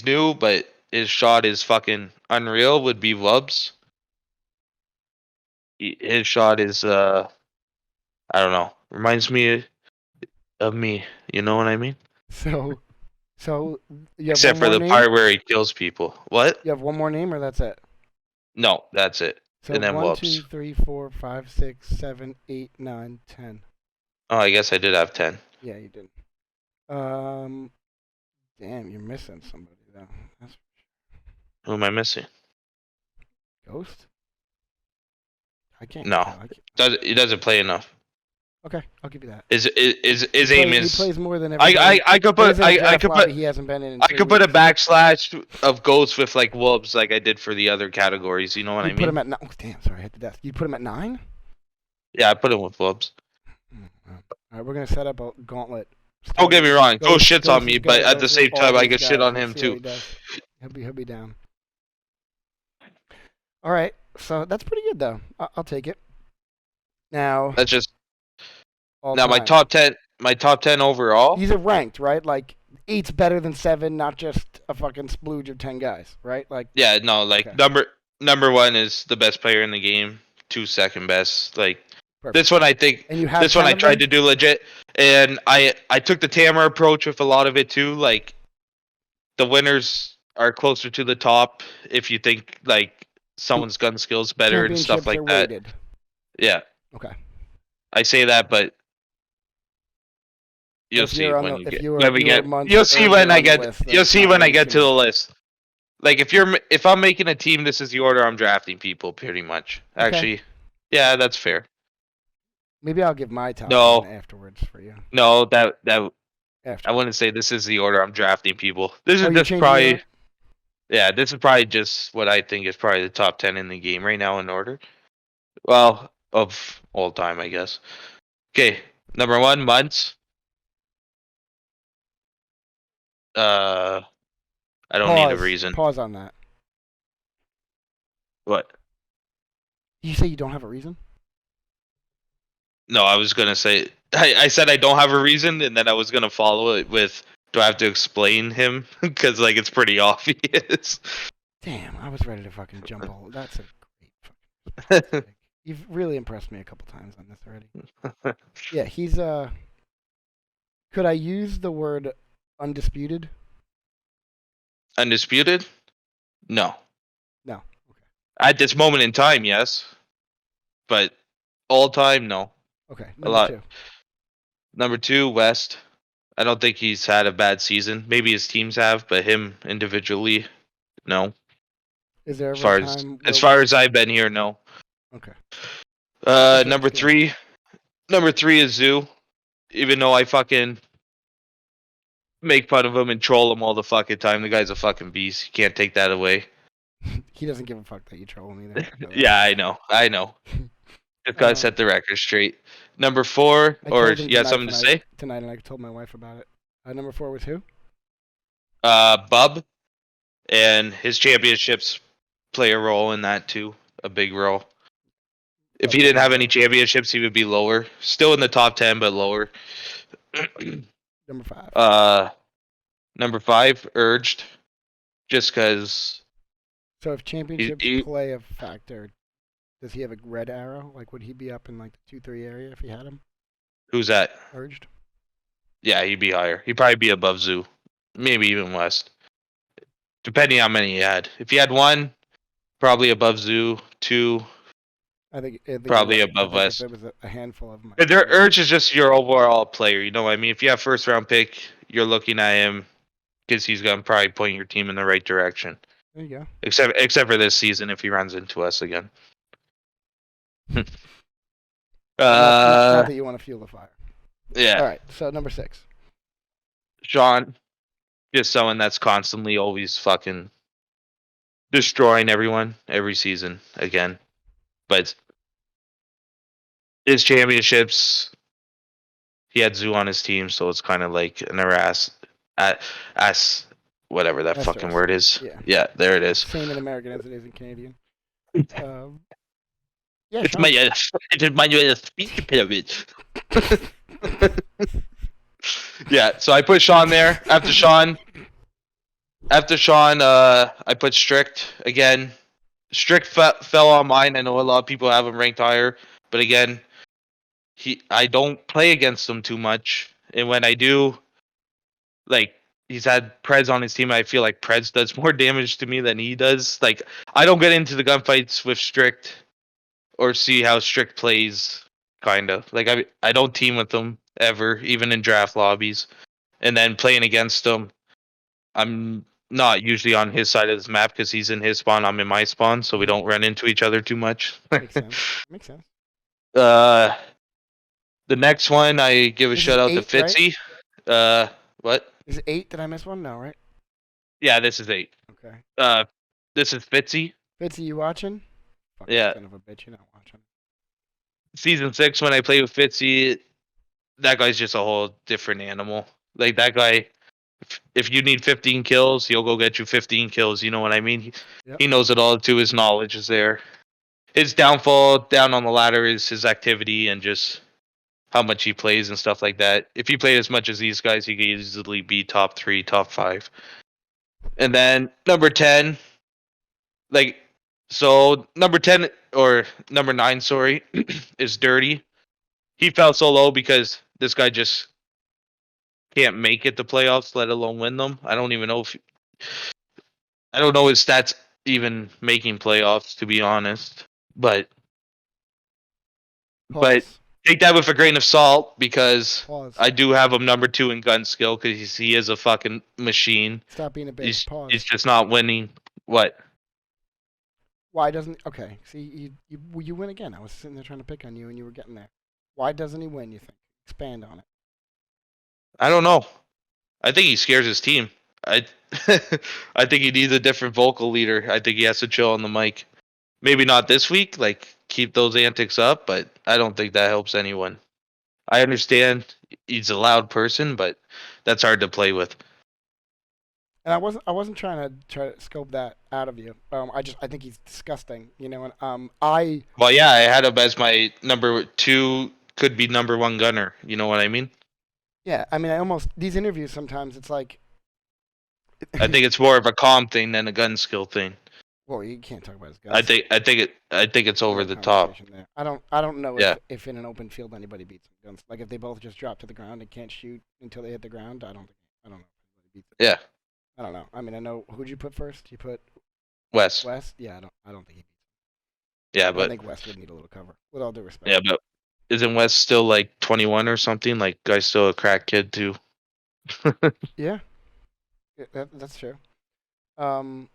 new, but his shot is fucking unreal. Would be Wubs. His shot is I don't know. Reminds me of me. You know what I mean? So you have Except one for more the name. part where he kills people. What? You have one more name, or that's it? No, that's it. So And then 1, Wubs. 2, 3, 4, 5, 6, 7, 8, 9, 10. Oh, I guess I did have 10. Yeah, you did. Damn, you're missing somebody though. That's Who am I missing? Ghost. I can't. No. Tell. I can't. He doesn't play enough. Okay, I'll give you that. His aim is. He plays more than everybody. I could put He hasn't been in. I could put a backslash of Ghosts with like Wubs like I did for the other categories. You know what I mean? Put him at 9. Oh, damn, sorry, I hit the desk. You put him at 9? Yeah, I put him with Wubs. All right, we're gonna set up a gauntlet. Don't get me wrong. Ghost shits on Ghost me, is but gonna at go the through same all time, I these get shit guys on and him see what too. he does. He'll be down. All right, so that's pretty good though. I'll take it. Now. That's just All now time. my top 10 overall. These are ranked, right? Like 8's better than 7, not just a fucking splooge of 10 guys, right? Like. Yeah, no, like Okay. number 1 is the best player in the game. 2 second best. Like Perfect. this one, I think. And you have this one 10 I of tried them? to do legit, and I took the Tamara approach with a lot of it too. Like the winners are closer to the top if you think like someone's gun skills better and stuff Championships like are that. weighted. Yeah, Okay. I say that, but you'll If see you're on when the- you if get you were- when we you get were months you'll see earlier when I on the get list, you'll that's see not when I really get to too the much. list. Like if I'm making a team, this is the order I'm drafting people pretty much. Okay. Actually, yeah, that's fair. Maybe I'll give my top No. 10 afterwards for you. No, that After. I wouldn't say this is the order I'm drafting people. This is you're just changing probably your. yeah, this is probably just what I think is probably the top 10 in the game right now in order. Well, of all time, I guess. Okay, number 1, Muntz. I don't need a reason. Pause on that. What? You say you don't have a reason? No, I was gonna say I said I don't have a reason, and then I was gonna follow it with, do I have to explain him? Because like it's pretty obvious. Damn, I was ready to fucking jump all. That's a great fucking. You've really impressed me a couple times on this already. Yeah, he's Could I use the word undisputed? Undisputed? No. No. Okay. At this moment in time, yes. But all time, no. Okay. A lot. Number 2, West. I don't think he's had a bad season. Maybe his teams have, but him individually, no. Is there ever a time as far as I've been here, no. Okay. Number 3 is Zoo. Even though I fucking make fun of him and troll him all the fucking time, the guy's a fucking beast. You can't take that away. He doesn't give a fuck that you troll him either. Yeah, I know. Just gotta set the record straight. Number 4, or you have something to say? Tonight, and I told my wife about it. Number 4 was who? Bub, and his championships play a role in that too, a big role. If he didn't have any championships, he would be lower. Still in the top 10, but lower. Number 5. Number 5, Urged, just because. So if championships play a factor, does he have a red arrow? Like, would he be up in like the 2-3 area if he had him? Who's that? Urged. Yeah, he'd be higher. He'd probably be above Zoo, maybe even West, depending on how many he had. If he had 1, probably above Zoo. 2, I think probably above West. If it was a handful of them. Urge is just your overall player. You know what I mean? If you have first round pick, you're looking at him because he's gonna probably point your team in the right direction. There you go. Except for this season, if he runs into us again. Not that you want to fuel the fire. Yeah. All right. So number 6. Sean, just someone that's constantly always fucking destroying everyone every season again. But his championships, he had Zoo on his team, so it's kind of like an whatever that fucking word is. Yeah. Yeah, there it is. Same in American as it is in Canadian. Um, yeah, It's Sean. my speech impediment. Yeah, so I put Sean there. After Sean, I put Strict again. Strict fell on mine. I know a lot of people have him ranked higher, but again, I don't play against him too much, and when I do, like he's had Preds on his team, I feel like Preds does more damage to me than he does. Like I don't get into the gunfights with Strict or see how Strict plays. Kind of like I don't team with him ever, even in draft lobbies, and then playing against him, I'm not usually on his side of the map because he's in his spawn, I'm in my spawn, so we Mhm. don't run into each other too much. Makes sense. Makes sense. uh, the next one I give a This is shout out to 8, right? Fitzy. Uh, what? Is it 8? Did I miss one? No, right? Yeah, this is 8. Okay. Uh, this is Fitzy. Fitzy, you watching? Fucking Yeah, son of a bitch, you're not watching. season 6 when I play with Fitzy, that guy's just a whole different animal. Like that guy, if you need 15 kills, he'll go get you 15 kills. You know what I mean? Yep. He knows it all too. His knowledge is there. His downfall down on the ladder is his activity and just how much he plays and stuff like that. If he played as much as these guys, he could easily be top 3, top 5. And then number 10, like, so number 10 or number 9, sorry, is Dirty. He fell so low because this guy just can't make it to playoffs, let alone win them. I don't know his stats even making playoffs, to be honest. But Pause. take that with a grain of salt because Pause. I do have him number 2 in gun skill because he is a fucking machine. Stop being a bitch. He's Pause. just not winning. What? Why doesn't? Okay. See, you win again. I was sitting there trying to pick on you, and you were getting there. Why doesn't he win? You think? Expand on it. I don't know. I think he scares his team. I I think he needs a different vocal leader. I think he has to chill on the mic. Maybe not this week, like keep those antics up, but I don't think that helps anyone. I understand he's a loud person, but that's hard to play with. And I wasn't try to scope that out of you. I think he's disgusting. And I Well, yeah, I had him as my number 2, could be number 1 gunner. You know what I mean? yeah. I mean, I almost these interviews sometimes it's like, I think it's more of a calm thing than a gun skill thing. well, you can't talk about his I guns. think I think it I think it's over No the top. conversation there. I don't know Yeah, if in an open field anybody beats him guns. Like if they both just drop to the ground and can't shoot until they hit the ground, I don't know if anybody beats it. yeah, I don't know. I mean, I know who'd you put first? You put West. West. Yeah, I don't think he beats Yeah, him. I but think West would need a little cover. With all due respect. yeah, but isn't West still like 21 or something? Like guy's still a crack kid too. Yeah, that's true. Um,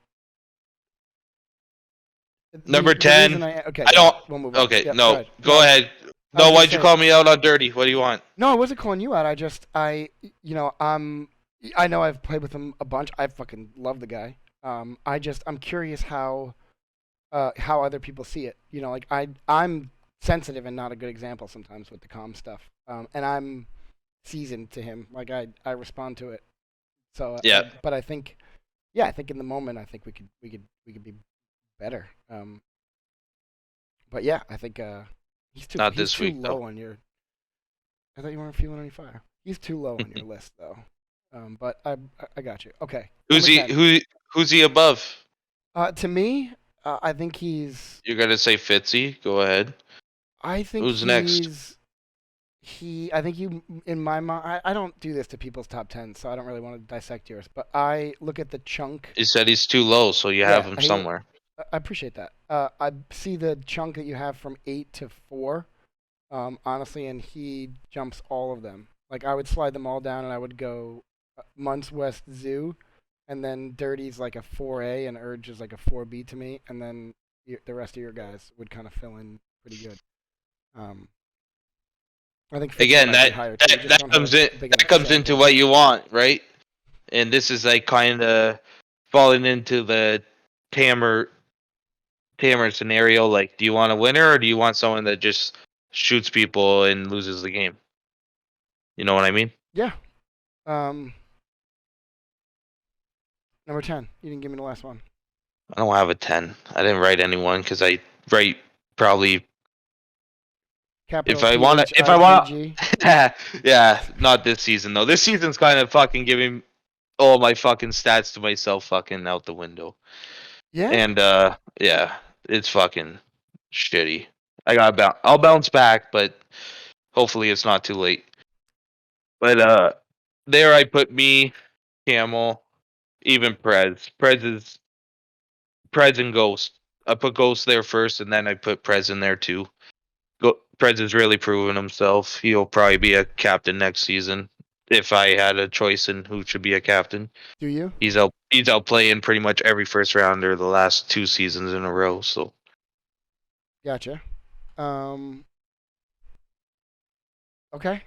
Number the 10. reason okay, I go ahead. don't. We'll move on. Okay, Yep, go no. ahead. Go No, ahead. I was No, gonna why'd you say call me out on dirty? What do you want? no. I wasn't calling you out. I know I've played with him a bunch. I fucking love the guy. I'm curious how other people see it. Like I'm sensitive and not a good example sometimes with the calm stuff. And I'm seasoned to him. Like I respond to it. So, Yeah, but I think, yeah, I think in the moment, I think we could be better. But yeah, I think he's too not he's this too week though. low on your. I thought you weren't feeling any fire. He's too low on your list though. But I got you. Okay, Who's number he? 10. Who's he above? To me, I think he's. You're gonna say Fitzy? Go ahead. I think Who's next? he's. I think you in my mind. I don't do this to people's top 10, so I don't really want to dissect yours. But I look at the chunk. You said he's too low, so you have Yeah, him somewhere. I appreciate that. I see the chunk that you have from 8 to 4, honestly, and he jumps all of them. Like I would slide them all down, and I would go Munts West Zoo, and then Dirty's like a 4A, and Urge is like a 4B to me, and then the rest of your guys would kind of fill in pretty good. Um, I think Fitzy Again, might be that higher too. We that, just that don't have comes in. a big That enough comes into sample. what you want, right? And this is like kind of falling into the tamer tamer scenario. Like, do you want a winner or do you want someone that just shoots people and loses the game? You know what I mean? Yeah. Um, number 10. You didn't give me the last one. I don't have a 10. I didn't write anyone because I write probably Capital Phigg. if I want yeah, not this season though. This season's kind of fucking giving all my fucking stats to myself fucking out the window. Yeah? And yeah, it's fucking shitty. I'll bounce back, but hopefully it's not too late. But there I put me, Camel, even Prez and Ghost. I put Ghost there first, and then I put Prez in there too. Prez has really proven himself. He'll probably be a captain next season. If I had a choice in who should be a captain, Do you? he's out playing pretty much every first rounder the last 2 seasons in a row. So Gotcha. Um, okay.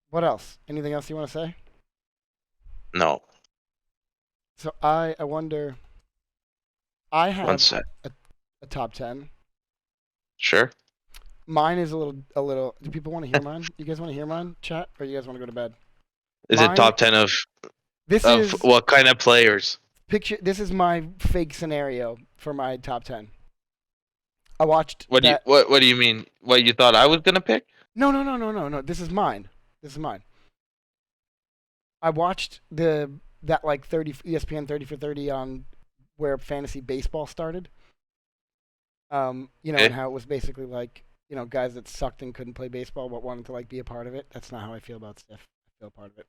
What else? Anything else you want to say? no, So I wonder. I one have sec. a top 10. Sure. Mine is a little. Do people want to hear mine? You guys want to hear mine, chat, or you guys want to go to bed? Is it Mine. top 10 This of is what kind of players? picture. This is my fake scenario for my top 10. I watched What do you that. what do you mean? What you thought I was gonna pick? No. This is mine. This is mine. I watched that like 30 ESPN 30 for 30 on where fantasy baseball started. And Okay. how it was basically like, guys that sucked and couldn't play baseball but wanted to like be a part of it. That's not how I feel about SIF. I feel part of it.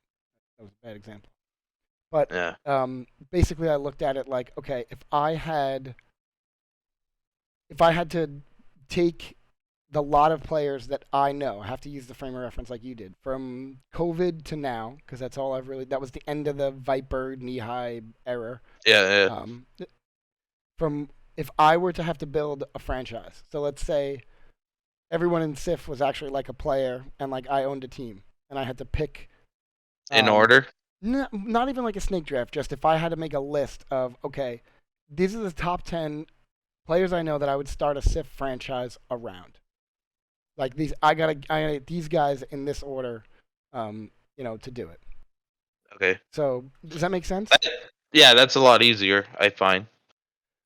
That was a bad example. But Yeah. basically I looked at it like, okay, if I had to take the lot of players that I know, I have to use the frame of reference like you did, from COVID to now, because that's all that was the end of the Viper knee high era. Yeah. Um, from if I were to have to build a franchise, so let's say everyone in SIF was actually like a player, and like I owned a team, and I had to pick. In Um, order. not even like a snake draft. Just if I had to make a list of, okay, these are the top 10 players I know that I would start a SIF franchise around. Like these, I gotta these guys in this order, to do it. Okay. So does that make sense? That- yeah, that's a lot easier, I find,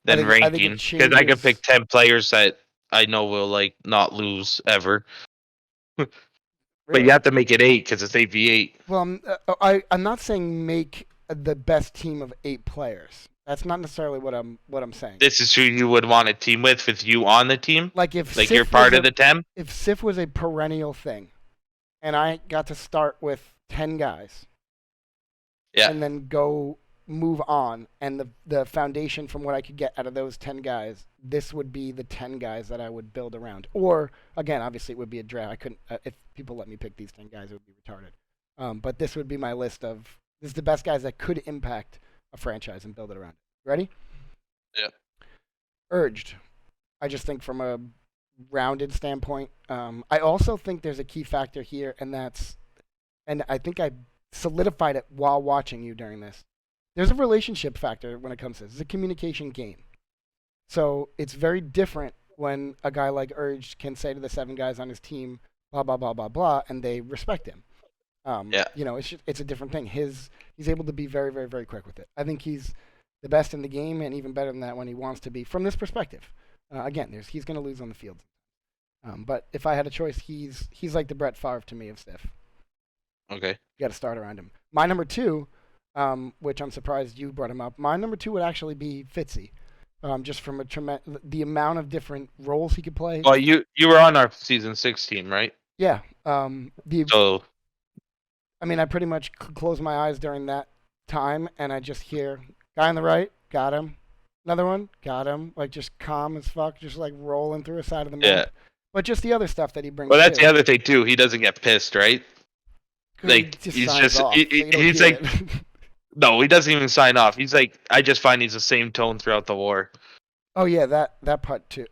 than I think it ranking because I could pick changes. 10 players that I know will like not lose ever. But you Really? have to make it 8 because it's 8v8. Well, I'm not saying make the best team of 8 players. That's not necessarily what I'm saying. This is who you would want to team with you on the team. Like if Like you're SIF was part of a the 10. if SIF was a perennial thing, and I got to start with 10 guys, Yeah. and then go move on, and the foundation from what I could get out of those 10 guys, this would be the 10 guys that I would build around. Or again, obviously, it would be a draft. I couldn't if people let me pick these 10 guys, it would be retarded. But this would be my list of this is the best guys that could impact a franchise and build it around it. Ready? Yeah. Urged. I just think from a rounded standpoint. I also think there's a key factor here, and I think I solidified it while watching you during this. There's a relationship factor when it comes to this. It's a communication game. So it's very different when a guy like Urge can say to the 7 guys on his team, blah, blah, blah, blah, blah, and they respect him. Yeah. It's a different thing. He's able to be very, very, very quick with it. I think he's the best in the game, and even better than that when he wants to be. From this perspective, again, he's going to lose on the field. But if I had a choice, he's like the Brett Favre to me of Stiff. Okay. You got to start around him. My number 2, which I'm surprised you brought him up. My number 2 would actually be Fitzy, just from the amount of different roles he could play. Well, you were on our season 6 team, right? Yeah. So I pretty much close my eyes during that time, and I just hear guy on the right, got him. Another one, got him. Like just calm as fuck, just like rolling through a side of the map. yeah. But just the other stuff that he brings. Well, that's too. the other thing too. He doesn't get pissed, right? Like he he's signs just off, he's like no, he doesn't even sign off. He's like I just find he's the same tone throughout the war. Oh yeah, that part too.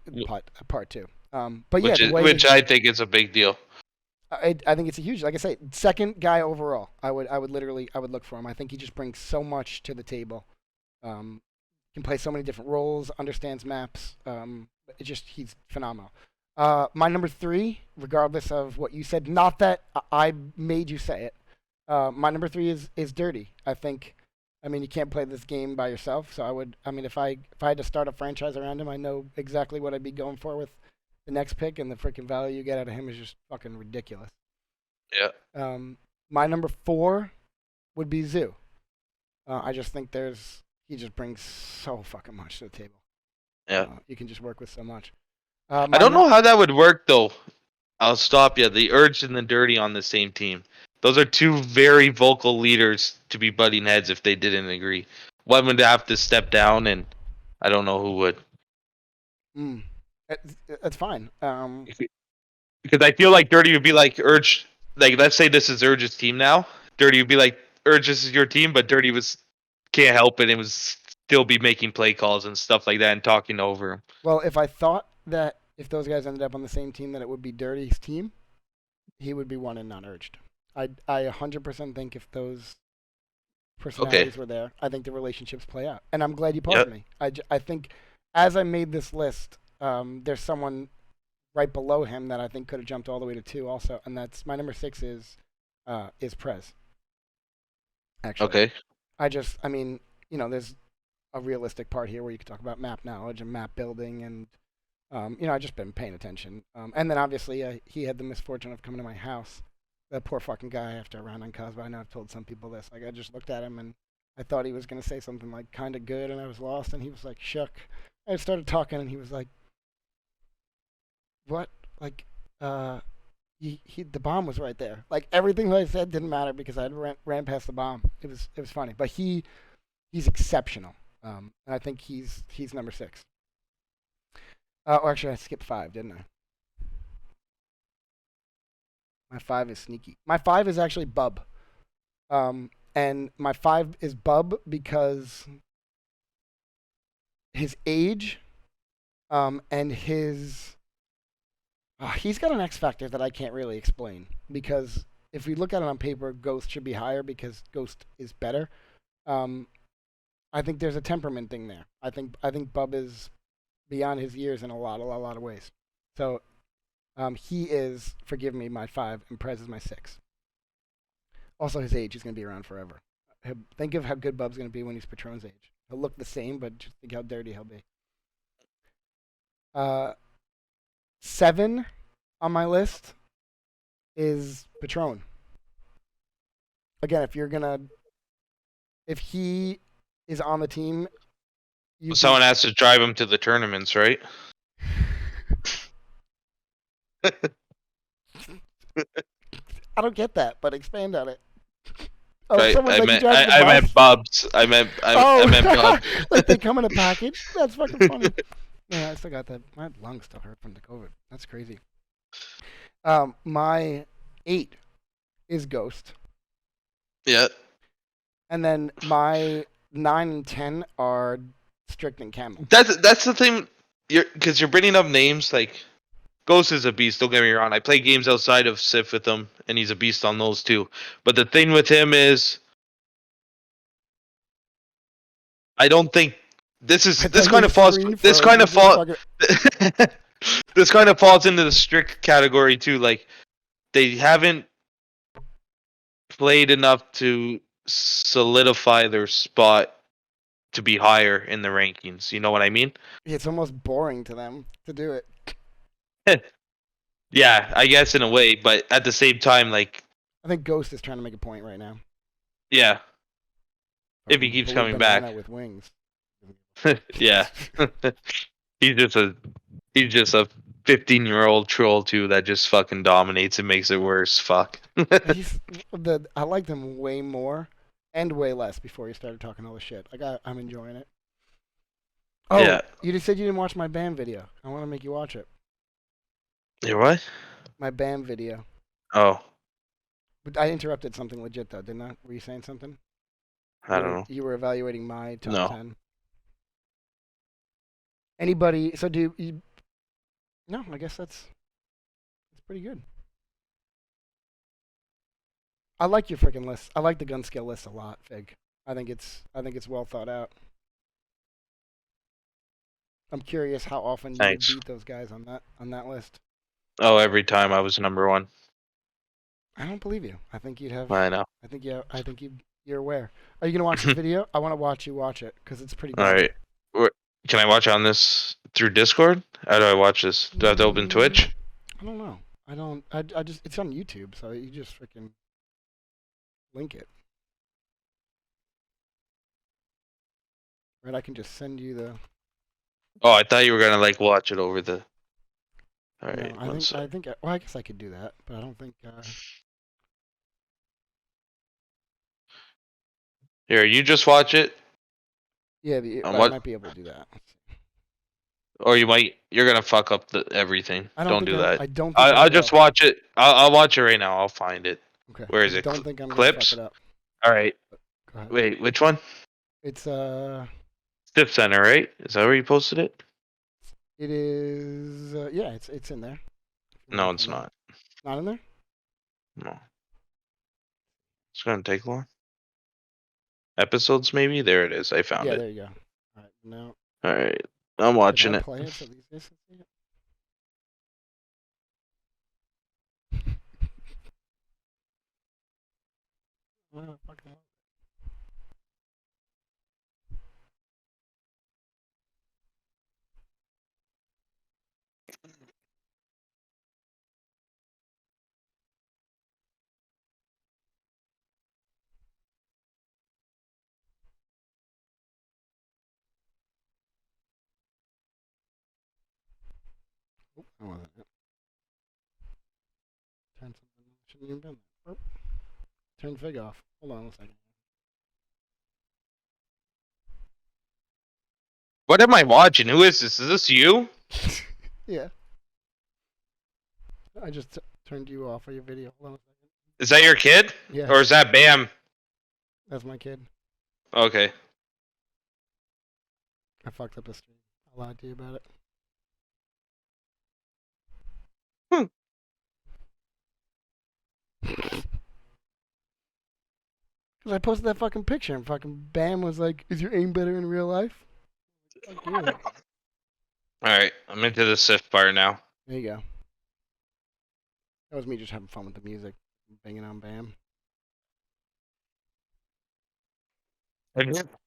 Part too. But yeah, Which I think is a big deal. I think it's a huge. Like I say, second guy overall. I would look for him. I think he just brings so much to the table. Can play so many different roles. Understands maps. He's phenomenal. My number 3, regardless of what you said, not that I made you say it. My number 3 is Dirty. I think I mean, you can't play this game by yourself. So I would. I mean, if I had to start a franchise around him, I know exactly what I'd be going for with the next pick, and the freaking value you get out of him is just fucking ridiculous. Yeah. My number 4 would be Zoo. I just think he just brings so fucking much to the table. Yeah. You can just work with so much. I don't know how that would work though. I'll stop you. The Urge and the Dirty on the same team. Those are two very vocal leaders to be butting heads if they didn't agree. One would have to step down, and I don't know who would. That's fine. Because I feel like Dirty would be like Urge. Like, let's say this is Urge's team now. Dirty would be like, Urge, this is your team, but Dirty was can't help it and was still be making play calls and stuff like that and talking over him. Well, if I thought that if those guys ended up on the same team, that it would be Dirty's team, he would be one and not Urged. I 100% think if those personalities were there, I think the relationships play out. And I'm glad you paused me. I think as I made this list, there's someone right below him that I think could have jumped all the way to 2 also, and that's my number 6 is Prez. Actually. Okay. I mean, there's a realistic part here where you could talk about map knowledge and map building, and I've just been paying attention. And then obviously he had the misfortune of coming to my house. That poor fucking guy after a round on Cosmo. I know I've told some people this. Like, I just looked at him and I thought he was gonna say something like kind of good, and I was lost, and he was like shook. I started talking, and he was like, "What?" Like, the bomb was right there. Like, everything that I said didn't matter because I ran past the bomb. It was funny, but he's exceptional. And I think he's number 6. Actually, I skipped 5, didn't I? My 5 is sneaky. My 5 is actually Bub. And my 5 is Bub because his age, and his he's got an X factor that I can't really explain. Because if we look at it on paper, Ghost should be higher because Ghost is better. I think there's a temperament thing there. I think Bub is beyond his years in a lot of ways. So he is, forgive me, my 5, and Prez is my 6. Also, his age is going to be around forever. Think of how good Bub's going to be when he's Patron's age. He'll look the same, but just think how dirty he'll be. 7 on my list is Patron. Again, if he is on the team, someone has to drive him to the tournaments, right? I don't get that, but expand on it. Oh, I meant Bubs. I meant Bubs. Like they come in a package? That's fucking funny. Yeah, I still got that. My lungs still hurt from the COVID. That's crazy. My 8 is Ghost. Yeah. And then my 9 and 10 are Strict and Camel. That's the thing. Because you're bringing up names like Ghost is a beast. Don't get me wrong. I play games outside of SIF with him, and he's a beast on those too. But the thing with him is, I don't think this kind of falls into the Strict category too. Like, they haven't played enough to solidify their spot to be higher in the rankings. You know what I mean? It's almost boring to them to do it. Yeah, I guess in a way, but at the same time, like, I think Ghost is trying to make a point right now. Yeah. If he keeps coming back with wings. Yeah. He's just a 15-year-old troll too that just fucking dominates and makes it worse. Fuck. I liked him way more and way less before he started talking all the shit. Like, I'm enjoying it. Oh, yeah. You just said you didn't watch my BAM video. I want to make you watch it. Your what? My BAM video. Oh. But I interrupted something legit though, didn't I? Were you saying something? I don't know. You were evaluating my top 10. Anybody? So do you? No, I guess that's pretty good. I like your freaking list. I like the gun skill list a lot, Phigg. I think it's well thought out. I'm curious how often you would beat those guys on that list. Oh, every time I was number 1. I don't believe you. I think you'd have. I know. I think you'd You're aware. Are you gonna watch this video? I want to watch you watch it because it's pretty All good. right. Can I watch on this through Discord? How do I watch this? Do I have to open Twitch? I don't know. I don't. I just. It's on YouTube, so you just freaking link it. Right. I can just send you the. Oh, I thought you were gonna like watch it over the. All No, right, I one think. sec. I think. Well, I guess I could do that, but I don't think. Here, you just watch it. Yeah, On I what? might be able to do that. Or you're gonna fuck up everything. I don't Don't think do that. I don't think I I'll just will. watch it. I'll watch it right now. I'll find it. Okay. Where I is it? don't think I'm gonna fuck Clips. it up. All right. Go ahead. Wait, which one? It's SIF Center, right? Is that where you posted it? It is. Yeah, it's in there. No, it's not. Not in there. No. It's gonna take long. Episodes, maybe. There it is. I found Yeah, it. there you go. All right, now. All right. I'm watching Should I it. play it so these guys can see it? Oh, fuck that. Oh, I wasn't. Yep. Turn something. Shouldn't even been there. Oh. Turn Phigg off. Hold on a second. What am I watching? Who is this? Is this you? Yeah. I just turned you off of your video. Hold on a second. Is that your kid? Yeah. Or is that Bam? That's my kid. Okay. I fucked up the stream. I lied to you about it. Hmm. Because I posted that fucking picture and fucking Bam was like, "Is your aim better in real life?" Fuck you. All right. I'm into the SIF part now. There you go. That was me just having fun with the music, banging on Bam.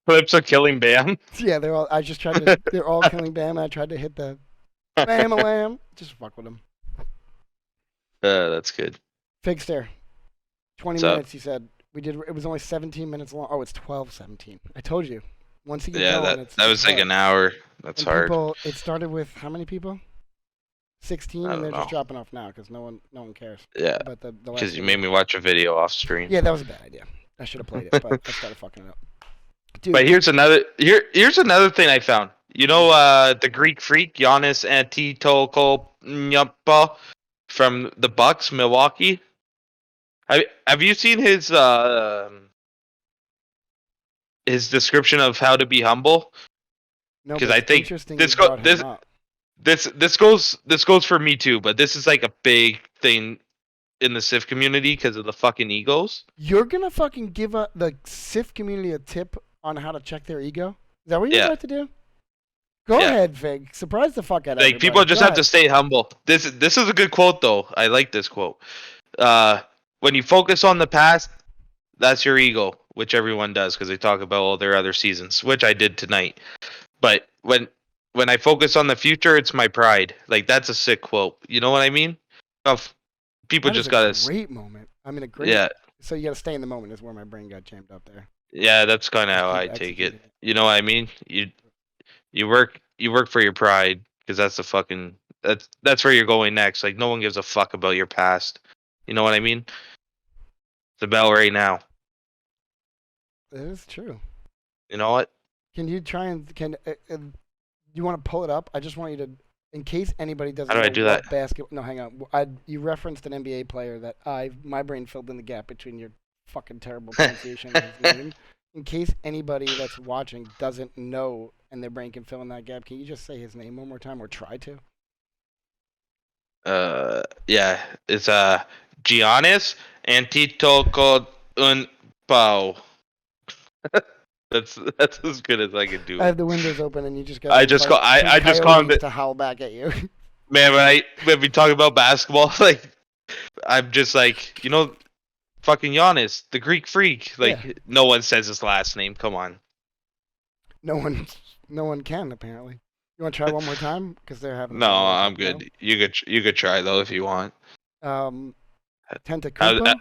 Clips of killing Bam. Yeah, they're all. I just tried to. They're all killing Bam. And I tried to hit the Bam a lamb. Just fuck with them. That's good. Figster. 20 What's minutes. up? He said we did. It was only 17 minutes long. Oh, it's 12:17. I told you. Once you get Yeah, going, that was like an hour. That's and hard. people. It started with how many people? 16, I and don't they're just know. dropping off now because no one cares. Yeah, But the last because you video- made me watch a video off screen. Yeah, that was a bad idea. I should have played it, but I started fucking it up. Dude, But here's another thing I found. You know, the Greek freak Giannis Antetokounmpo from the Bucks, Milwaukee. Have you seen his description of how to be humble? no, 'cause but I it's think interesting this you go- brought him this- up. This goes for me too, but this is like a big thing in the SIF community because of the fucking egos. You're gonna fucking give the SIF community a tip on how to check their ego? Is that what you're Yeah. about to do? Go Yeah. ahead, Fig. Surprise the fuck out of Like people everybody. just Go have to ahead. stay humble. This is a good quote though. I like this quote. When you focus on the past, that's your ego, which everyone does because they talk about all their other seasons, which I did tonight. But when I focus on the future, it's my pride. Like that's a sick quote. You know what I mean? People That is just a gotta. great moment. I mean, a great. Yeah, So you gotta stay in the moment. Is where my brain got jammed up there. yeah. That's kind of Just how keep I take it. executing it. You know what I mean? You work for your pride because that's the fucking that's where you're going next. Like no one gives a fuck about your past. You know what I mean? It's about right now. That is true. You know what? Can you try and you want to pull it up? I just want you to, in case anybody doesn't How do know I do what that? basketball. No, hang on. You referenced an NBA player that my brain filled in the gap between your fucking terrible pronunciation of his name. In case anybody that's watching doesn't know and their brain can fill in that gap, can you just say his name one more time or try to? Yeah. It's Giannis Antetokounmpo. That's as good as I can do. I have the windows open and you just got. I just call him to howl back at you. Man, when we talk about basketball, like I'm just like, fucking Giannis, the Greek freak. Yeah. Like no one says his last name. Come on. No one, no one can apparently. You want to try one more time? Because they're having No, trouble with it. I'm good. You could try though if you want. No? How, Tentacumpo?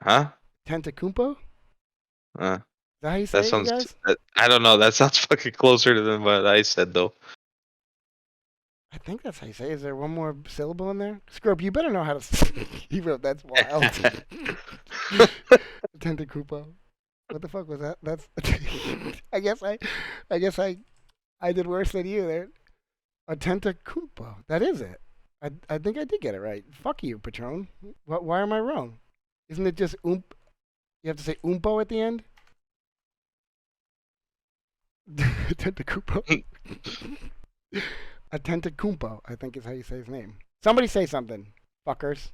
huh? Tentacumpo? Is Uh, that how you that say it, you sounds. guys? I don't know. That sounds fucking closer than what I said though. I think that's how you say it. Is there one more syllable in there? Scrub, you better know how to. He wrote that's wild. Tentacumpo. What the fuck was that? That's. I guess I did worse than you there. A tentacumpo. That is it. I think I did get it right. Fuck you, Patron. Why am I wrong? Isn't it just oomp? You have to say oompo at the end? Tentacumpo. A tentacumpo, I think is how you say his name. Somebody say something, fuckers.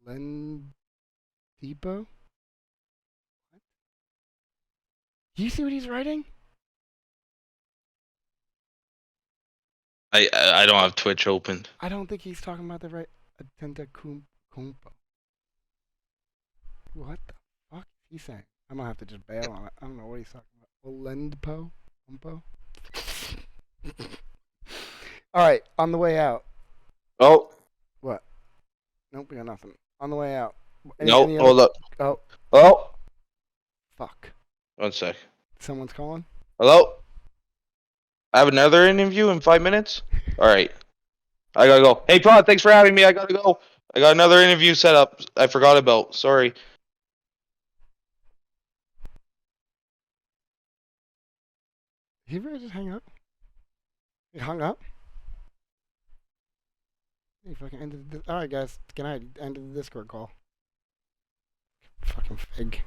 Olendipo? Do you see what he's writing? I don't have Twitch open. I don't think he's talking about the right. A tentacumpo. What the fuck is he saying? I'm gonna have to just bail on it. I don't know what he's talking about. Olendpo? Umpo? Alright, on the way out. Oh. What? Nope, we got nothing. On the way out. Nope. Any Hold up. Oh, Oh. fuck. 1 sec. Someone's calling? Hello. I have another interview in 5 minutes. All right. I gotta go. Hey, Todd. Thanks for having me. I gotta go. I got another interview set up. I forgot about. Sorry. Did he really just hang up? He hung up? He fucking ended the. Alright, guys. Good night. Ended the Discord call. Fucking Phigg.